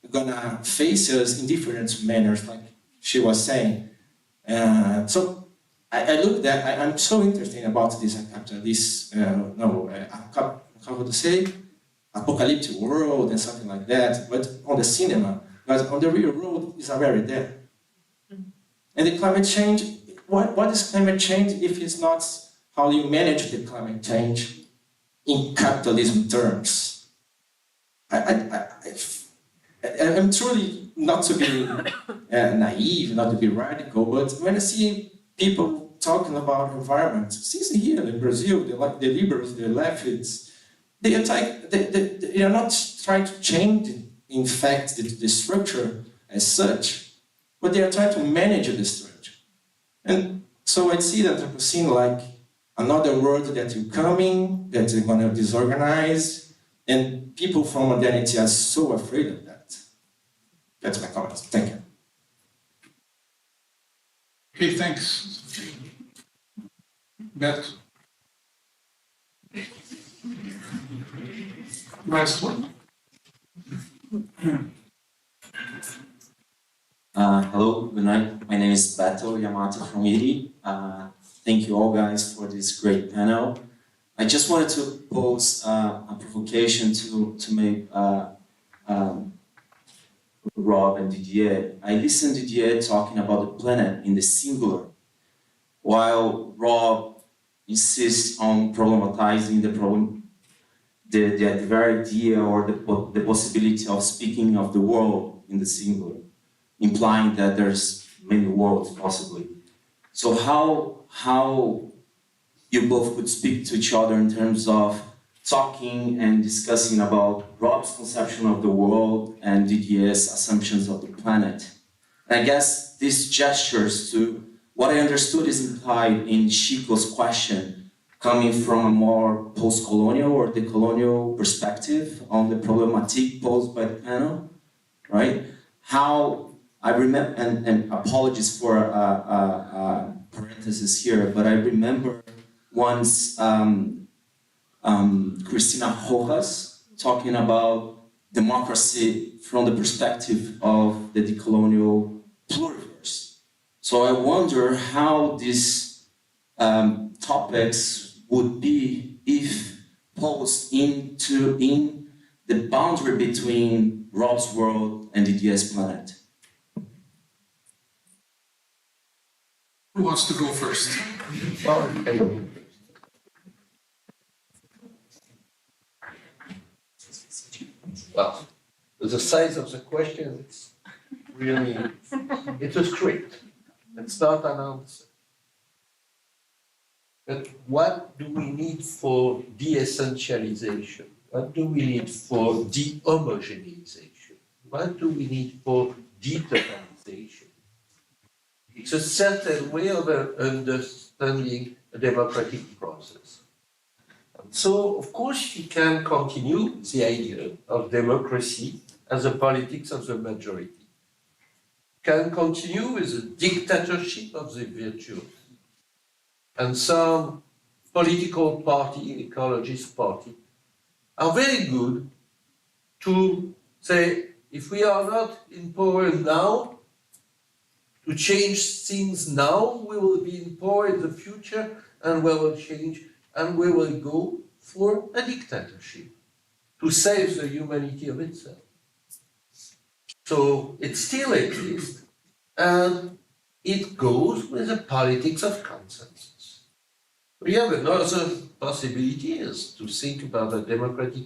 is gonna face us in different manners, like she was saying. So I look that I'm so interested about this how to say, apocalyptic world and something like that, but on the cinema, because on the real world is already there. And the climate change, what is climate change if it's not how you manage the climate change in capitalism terms? I'm truly not to be naive, not to be radical, but when I see people talking about environment, since here in Brazil, the liberals, the leftists, they are not trying to change, in fact, the structure as such, but they are trying to manage the structure. And so I see that Anthropocene like another world that is coming, that is going to disorganize, and people from modernity are so afraid of that. That's my comment. Thank you. Okay, thanks. Beth. Last one. Hello, good night. My name is Beto Yamato from IRI. Thank you all guys for this great panel. I just wanted to pose a provocation to make Rob and Didier. I listened to Didier talking about the planet in the singular, while Rob insists on problematizing the problem, the very idea or the possibility of speaking of the world in the singular, implying that there's many worlds possibly. So how you both could speak to each other in terms of talking and discussing about Rob's conception of the world and Didier's assumptions of the planet. And I guess this gestures to what I understood is implied in Chico's question, coming from a more post-colonial or decolonial perspective on the problematic posed by the panel, right? How I remember, and apologies for parenthesis here, but I remember once Cristina Rojas talking about democracy from the perspective of the decolonial pluriverse. So I wonder how these topics would be if posed in the boundary between Rob's world and Didier's planet. Who wants to go first? Well, the size of the question, it's really, it's a script. It's not an answer. But what do we need for de-essentialization? What do we need for de-homogenization? What do we need for de-totalization? It's a certain way of understanding a democratic process. So, of course, we can continue the idea of democracy as a politics of the majority. Can continue with the dictatorship of the virtuous. And some political party, ecologist party, are very good to say, if we are not in power now, to change things now, we will be in power in the future, and we will change, and we will go for a dictatorship to save the humanity of itself. So it still exists, and it goes with the politics of consensus. We have another possibility is to think about the democratic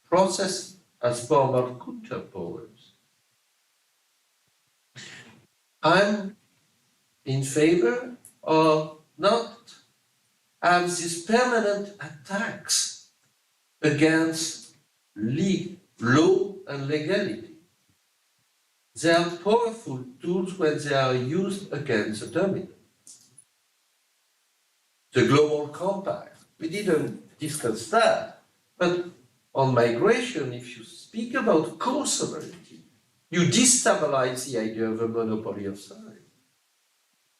process as form of counterpowers. I'm in favor of not have these permanent attacks against law and legality. They are powerful tools when they are used against the dominant. The global compact, we didn't discuss that, but on migration, if you speak about co-sovereignty, you destabilize the idea of a monopoly of sovereignty.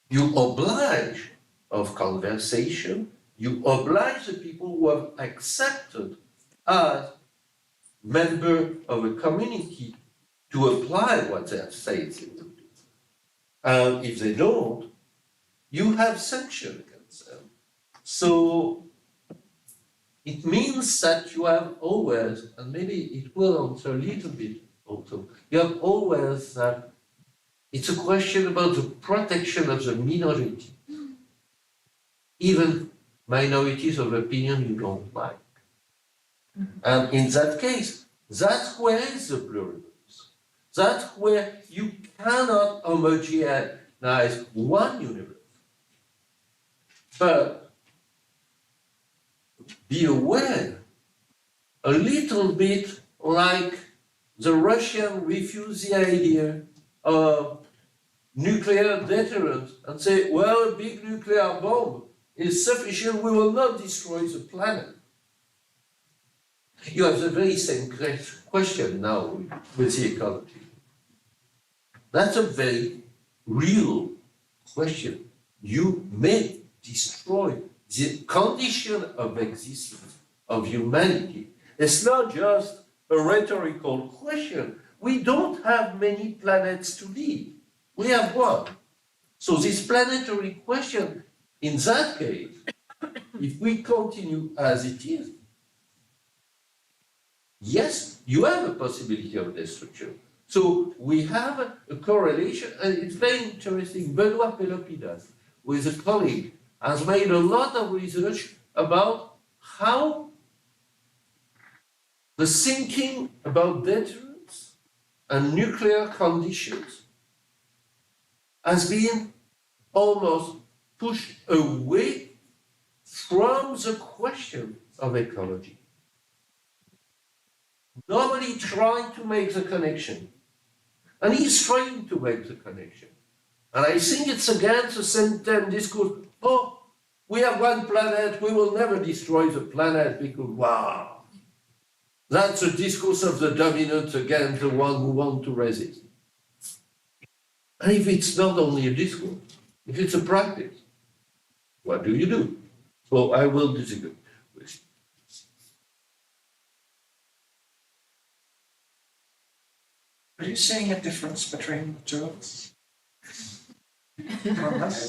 You oblige of conversation, you oblige the people who have accepted as member of a community to apply what they have said they will do. And if they don't, you have sanctions against them. So it means that you have always, and maybe it will answer a little bit also, you have always that it's a question about the protection of the minority, even minorities of opinion you don't like. And in that case, that's where is the pluralism. That's where you cannot homogenize one universe. But be aware, a little bit like the Russians refuse the idea of nuclear deterrence and say, well, a big nuclear bomb is sufficient, we will not destroy the planet. You have the very same question now with the ecology. That's a very real question. You may destroy the condition of existence of humanity. It's not just a rhetorical question. We don't have many planets to live. We have one. So this planetary question, in that case, if we continue as it is, yes, you have a possibility of destruction. So we have a correlation, and it's very interesting. Benoit Pelopidas, who is a colleague, has made a lot of research about how the thinking about deterrence and nuclear conditions has been almost pushed away from the question of ecology. Nobody trying to make the connection. And he's trying to make the connection. And I think it's against the same discourse, oh, we have one planet, we will never destroy the planet because, wow. That's a discourse of the dominant against the one who want to resist. And if it's not only a discourse, if it's a practice, what do you do? So I will disagree with you. Are you seeing a difference between the two of us? I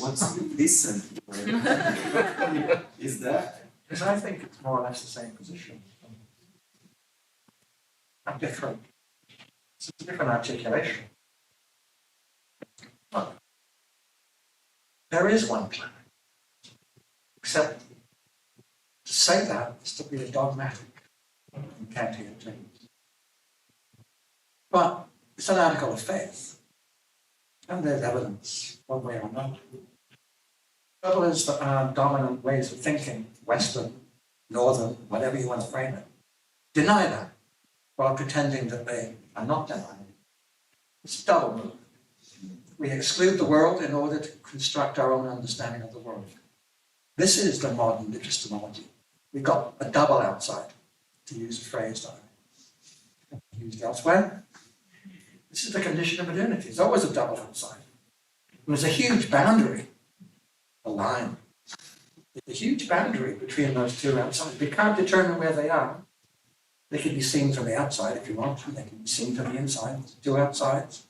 want to listen. Is that? Because I think it's more or less the same position. And different. It's a different articulation. Look, there is one planet. Except to say that is to be a dogmatic and Kantian things. But it's an article of faith. And there's evidence, one way or another. Trouble is that our dominant ways of thinking, Western, Northern, whatever you want to frame it, deny that while pretending that they are not denying it. It's a double move. We exclude the world in order to construct our own understanding of the world. This is the modern epistemology. We've got a double outside, to use a phrase that I used elsewhere. This is the condition of modernity. It's always a double outside. There's a huge boundary, a line. There's a huge boundary between those two outsides. We can't determine where they are. They can be seen from the outside if you want, and they can be seen from the inside, two outsides.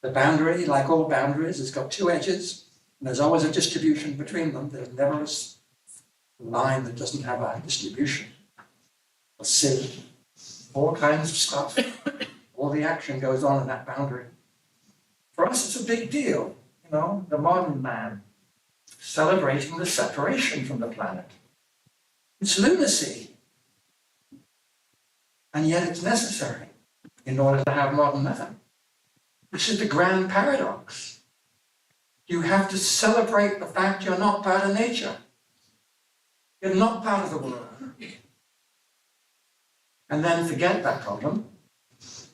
The boundary, like all boundaries, has got two edges, and there's always a distribution between them. There's never a line that doesn't have a distribution. A sieve, all kinds of stuff. All the action goes on in that boundary. For us, it's a big deal, you know, the modern man celebrating the separation from the planet. It's lunacy. And yet it's necessary in order to have modern man. This is the grand paradox. You have to celebrate the fact you're not part of nature. You're not part of the world. And then forget that problem,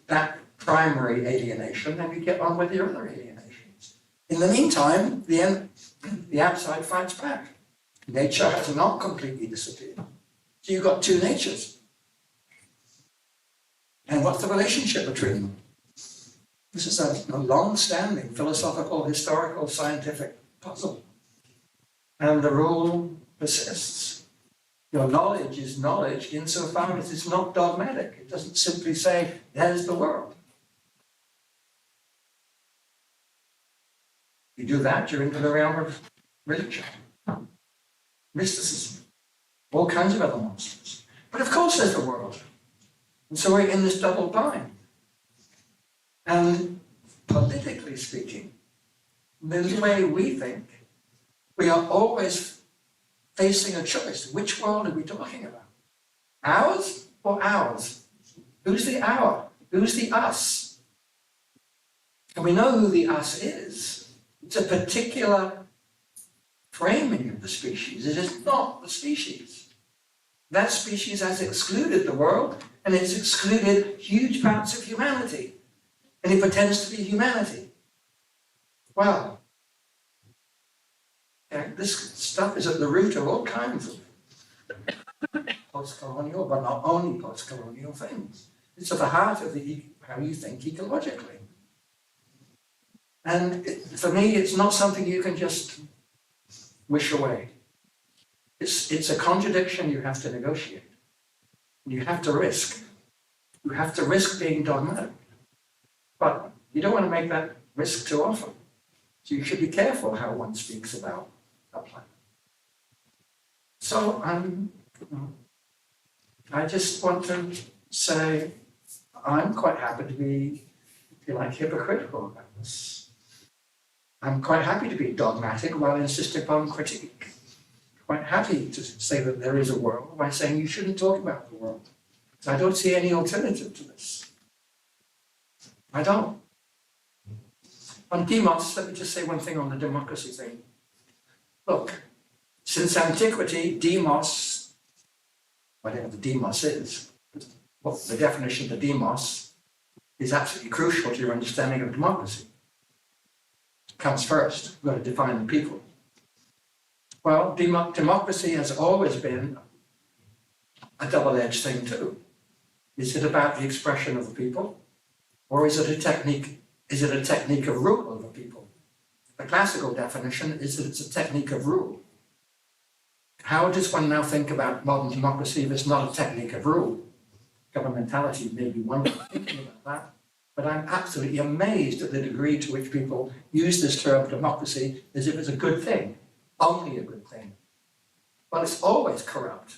that primary alienation, and you get on with your other alienations. In the meantime, the outside fights back. Nature has not completely disappeared. So you've got two natures. And what's the relationship between them? This is a long-standing philosophical, historical, scientific puzzle. And the rule persists. Your knowledge is knowledge insofar as it's not dogmatic. It doesn't simply say, there's the world. You do that, you're into the realm of religion, mysticism, all kinds of other monsters. But of course there's the world. And so we're in this double bind. And politically speaking, the way we think, we are always facing a choice. Which world are we talking about? Ours or ours? Who's the our? Who's the us? And we know who the us is. It's a particular framing of the species. It is not the species. That species has excluded the world, and it's excluded huge parts of humanity. And it pretends to be humanity. Well, this stuff is at the root of all kinds of post-colonial, but not only post-colonial things. It's at the heart of how you think ecologically. And for me, it's not something you can just wish away. It's a contradiction you have to negotiate. You have to risk. You have to risk being dogmatic. But you don't want to make that risk too often. So you should be careful how one speaks about a planet. So I just want to say I'm quite happy to be, if you like, hypocritical about this. I'm quite happy to be dogmatic while insisting upon critique. Quite happy to say that there is a world by saying you shouldn't talk about the world. I don't see any alternative to this. I don't. On demos, let me just say one thing on the democracy thing. Look, since antiquity, demos, whatever the demos is, well, the definition of the demos is absolutely crucial to your understanding of democracy. It comes first. You've got to define the people. Well, democracy has always been a double-edged thing too. Is it about the expression of the people, or is it a technique? Is it a technique of rule of the people? The classical definition is that it's a technique of rule. How does one now think about modern democracy if it's not a technique of rule? Governmentality may be one way of thinking about that, but I'm absolutely amazed at the degree to which people use this term democracy as if it's a good thing, only a good thing. Well, it's always corrupt.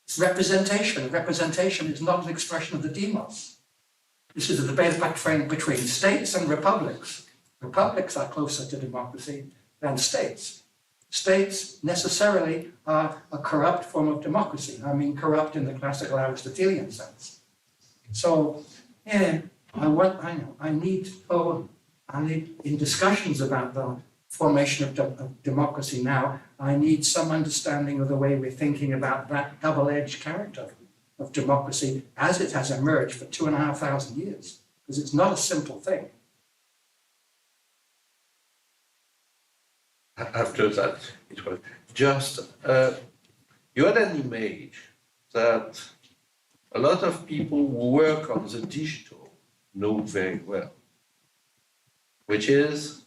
It's representation. Representation is not an expression of the demos. This is a debate between states and republics. Republics are closer to democracy than states. States necessarily are a corrupt form of democracy. I mean corrupt in the classical Aristotelian sense. So, yeah, I need in discussions about the formation of democracy now, I need some understanding of the way we're thinking about that double-edged character of democracy as it has emerged for 2,500 years, because it's not a simple thing. After that, it was just, you had an image that a lot of people who work on the digital know very well, which is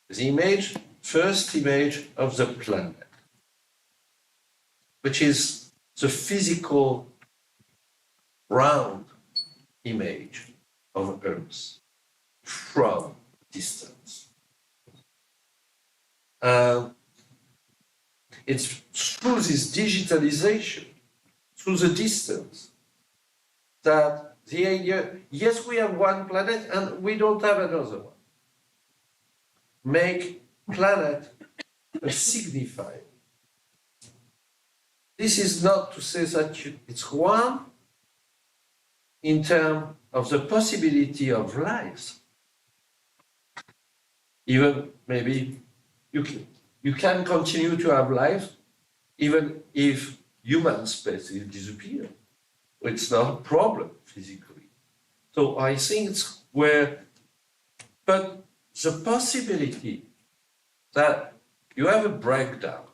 the first image of the planet, which is the physical round image of Earth from distance. It's through this digitalization, through the distance, that the idea, yes, we have one planet and we don't have another one. Make planet a signifier. This is not to say that it's one in terms of the possibility of lives. Even maybe you can continue to have life even if human species disappear. It's not a problem physically. So I think it's where, but the possibility that you have a breakdown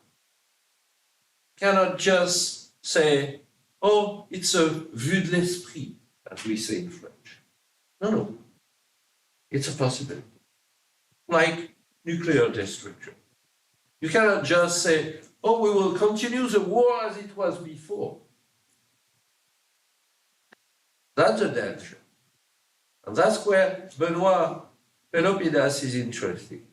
cannot just say, oh, it's a vue de l'esprit, as we say in French. No. It's a possibility. Like nuclear destruction. You cannot just say, oh, we will continue the war as it was before. That's a danger. And that's where Benoit Pelopidas is interesting.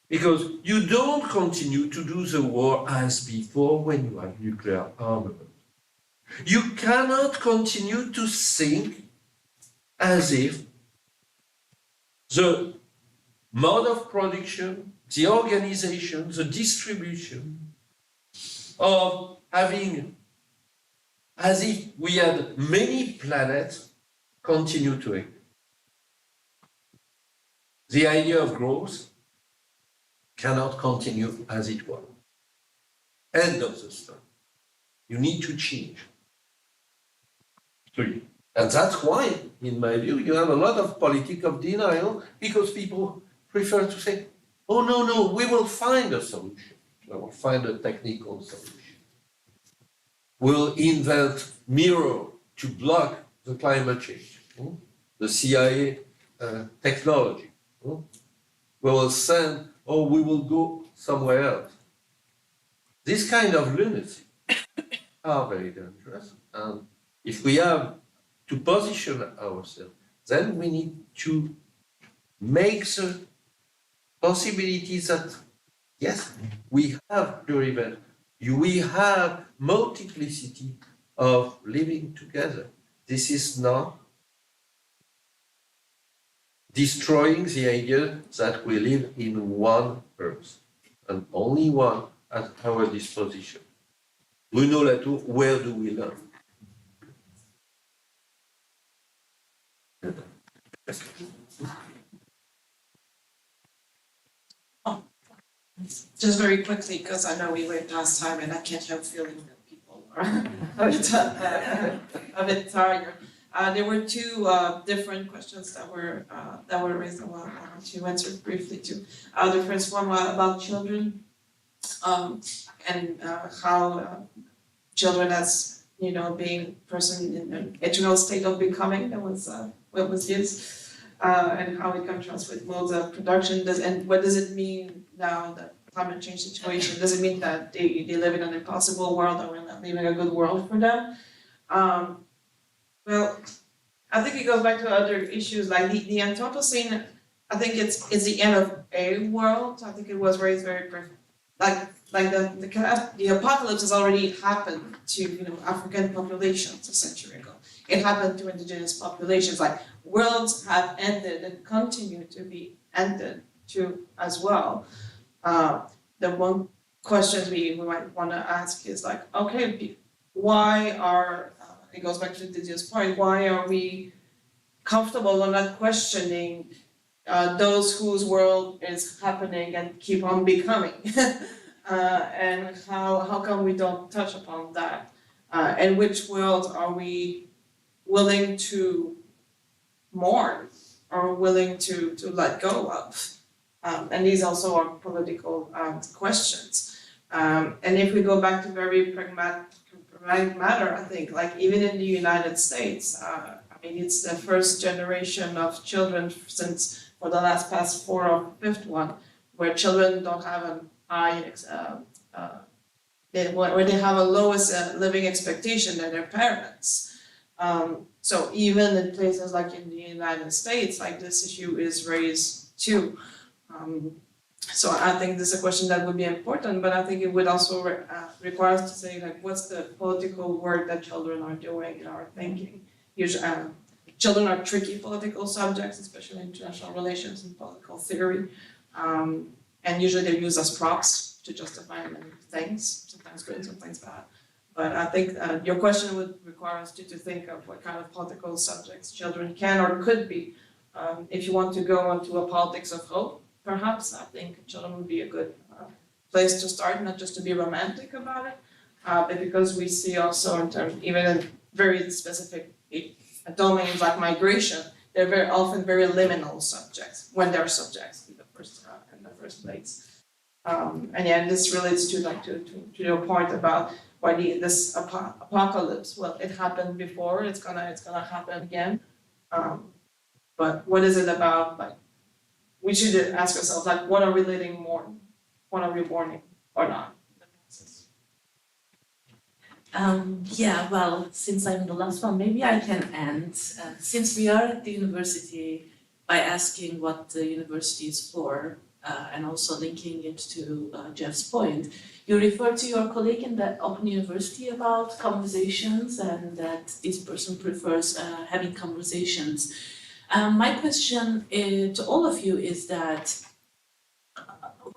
Because you don't continue to do the war as before when you have nuclear armament. You cannot continue to think as if the mode of production, the organization, the distribution of having, as if we had many planets, continue to exist. The idea of growth cannot continue as it was. End of the story. You need to change. And that's why, in my view, you have a lot of politics of denial, because people prefer to say, oh, no, we will find a solution. We will find a technical solution. We'll invent mirror to block the climate change, the CIA technology. We will send, or we will go somewhere else. This kind of lunacy are very dangerous. And if we have to position ourselves, then we need to make the possibilities that, yes, we have pluribus, we have multiplicity of living together. This is not destroying the idea that we live in one Earth, and only one at our disposition. Bruno Latour, where do we learn? Just very quickly, because I know we went last time and I can't help feeling that people a bit tired. There were two different questions that were raised. I want to answer briefly to. The first one was about children, and how children as being person in an eternal state of becoming. That was what was used, and how it contrasts with modes of production. And what does it mean now that climate change situation? Does it mean that they live in an impossible world, or we're not living a good world for them? Well, I think it goes back to other issues like the Anthropocene. I think it's the end of a world. I think it was raised very like the apocalypse has already happened to African populations a century ago. It happened to indigenous populations. Like worlds have ended and continue to be ended too as well. The one question we might want to ask is like, okay, why are it goes back to Didier's point, why are we comfortable or not questioning those whose world is happening and keep on becoming? And how come we don't touch upon that? And which world are we willing to mourn or willing to let go of? And these also are political questions. And if we go back to very pragmatic matter, I think, like even in the United States, I mean, it's the first generation of children since for the past 4 or 5th one, where children don't have an where they have a lowest living expectation than their parents. So even in places like in the United States, like this issue is raised too. So I think this is a question that would be important, but I think it would also require us to say, like, what's the political work that children are doing in our thinking? Usually, children are tricky political subjects, especially in international relations and political theory. And usually they're used as props to justify many things, sometimes good, sometimes bad. But I think your question would require us to think of what kind of political subjects children can or could be. If you want to go into a politics of hope, perhaps, I think children would be a good place to start, not just to be romantic about it, but because we see also in terms, even in very specific domains like migration, they're very often very liminal subjects when they're subjects in the first place. And yeah, this relates to your point about why this apocalypse. Well, it happened before. It's gonna happen again. But what is it about? Like, we should ask ourselves, like, what are we letting mourn? What are we mourning or not? Yeah, well, since I'm the last one, maybe I can end. Since we are at the university, by asking what the university is for, and also linking it to Jeff's point, you refer to your colleague in the Open University about conversations and that this person prefers having conversations. My question to all of you is that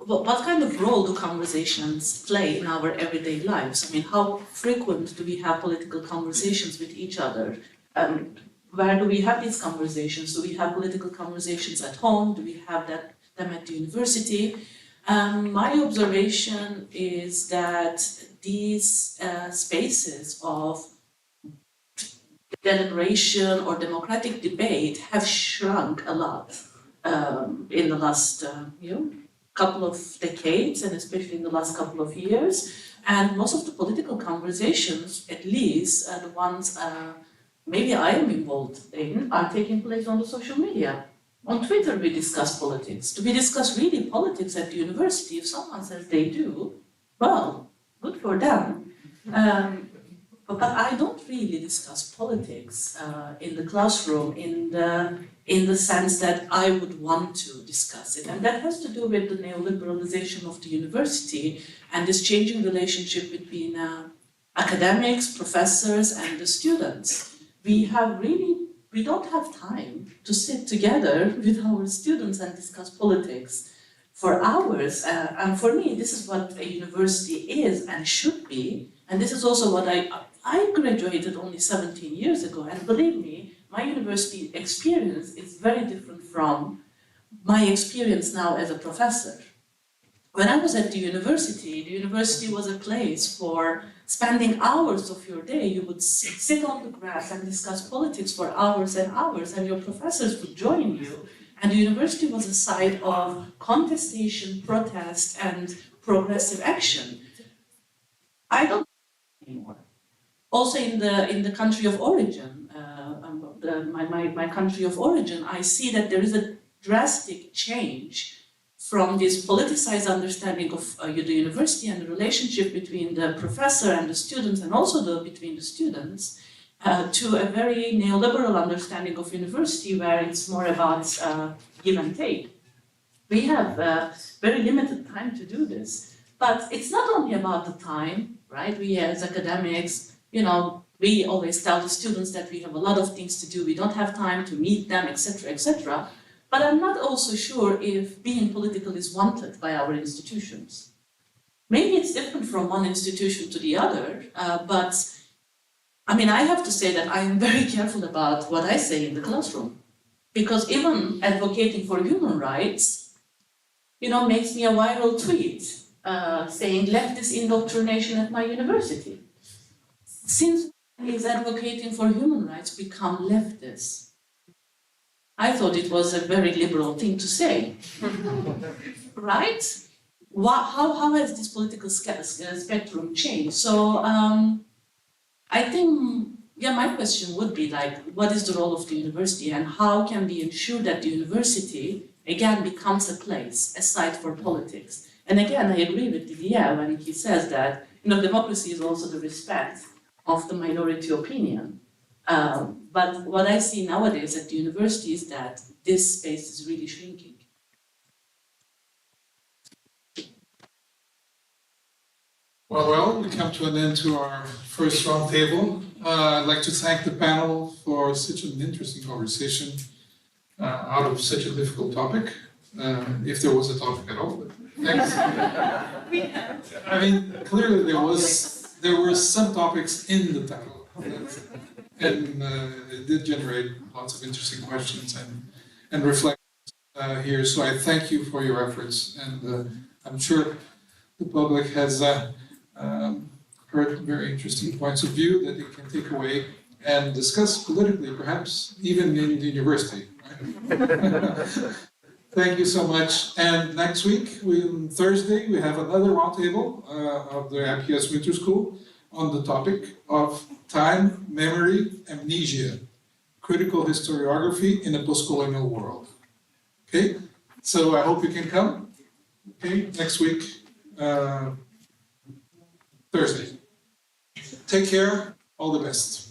what kind of role do conversations play in our everyday lives? I mean, how frequent do we have political conversations with each other? Where do we have these conversations? Do we have political conversations at home? Do we have them at the university? My observation is that these spaces of deliberation or democratic debate have shrunk a lot in the last couple of decades, and especially in the last couple of years. And most of the political conversations, at least the ones maybe I am involved in, are taking place on the social media. On Twitter we discuss politics. Do we discuss really politics at the university? If someone says they do, well, good for them. But I don't really discuss politics in the classroom in the sense that I would want to discuss it. And that has to do with the neoliberalization of the university and this changing relationship between academics, professors, and the students. We don't have time to sit together with our students and discuss politics for hours. And for me, this is what a university is and should be. And this is also what I graduated only 17 years ago. And believe me, my university experience is very different from my experience now as a professor. when I was at the university was a place for spending hours of your day. You would sit on the grass and discuss politics for hours and hours, and your professors would join you. And the university was a site of contestation, protest, and progressive action. I don't anymore. Also in the country of origin, my country of origin, I see that there is a drastic change from this politicized understanding of the university and the relationship between the professor and the students, and also between the students, to a very neoliberal understanding of university where it's more about give and take. We have very limited time to do this, but it's not only about the time, right? We as academics, we always tell the students that we have a lot of things to do, we don't have time to meet them, etc., etc. But I'm not also sure if being political is wanted by our institutions. Maybe it's different from one institution to the other, but I have to say that I am very careful about what I say in the classroom. Because even advocating for human rights, makes me a viral tweet saying leftist indoctrination at my university. Since is advocating for human rights become leftist? I thought it was a very liberal thing to say, right? How has this political spectrum changed? So I think, my question would be like, what is the role of the university and how can we ensure that the university, again, becomes a place, a site for politics? And again, I agree with Didier when he says that, democracy is also the respect of the minority opinion. But what I see nowadays at the university is that this space is really shrinking. Well, we come to an end to our first roundtable. I'd like to thank the panel for such an interesting conversation out of such a difficult topic, if there was a topic at all. But thanks. Clearly there were some topics in the title, and it did generate lots of interesting questions and reflections here. So I thank you for your efforts, and I'm sure the public has heard very interesting points of view that they can take away and discuss politically, perhaps even in the university. Right? Thank you so much. And next week, Thursday, we have another roundtable of the IPS Winter School on the topic of time, memory, amnesia, critical historiography in a post-colonial world. Okay, so I hope you can come. Okay, next week, Thursday. Take care, all the best.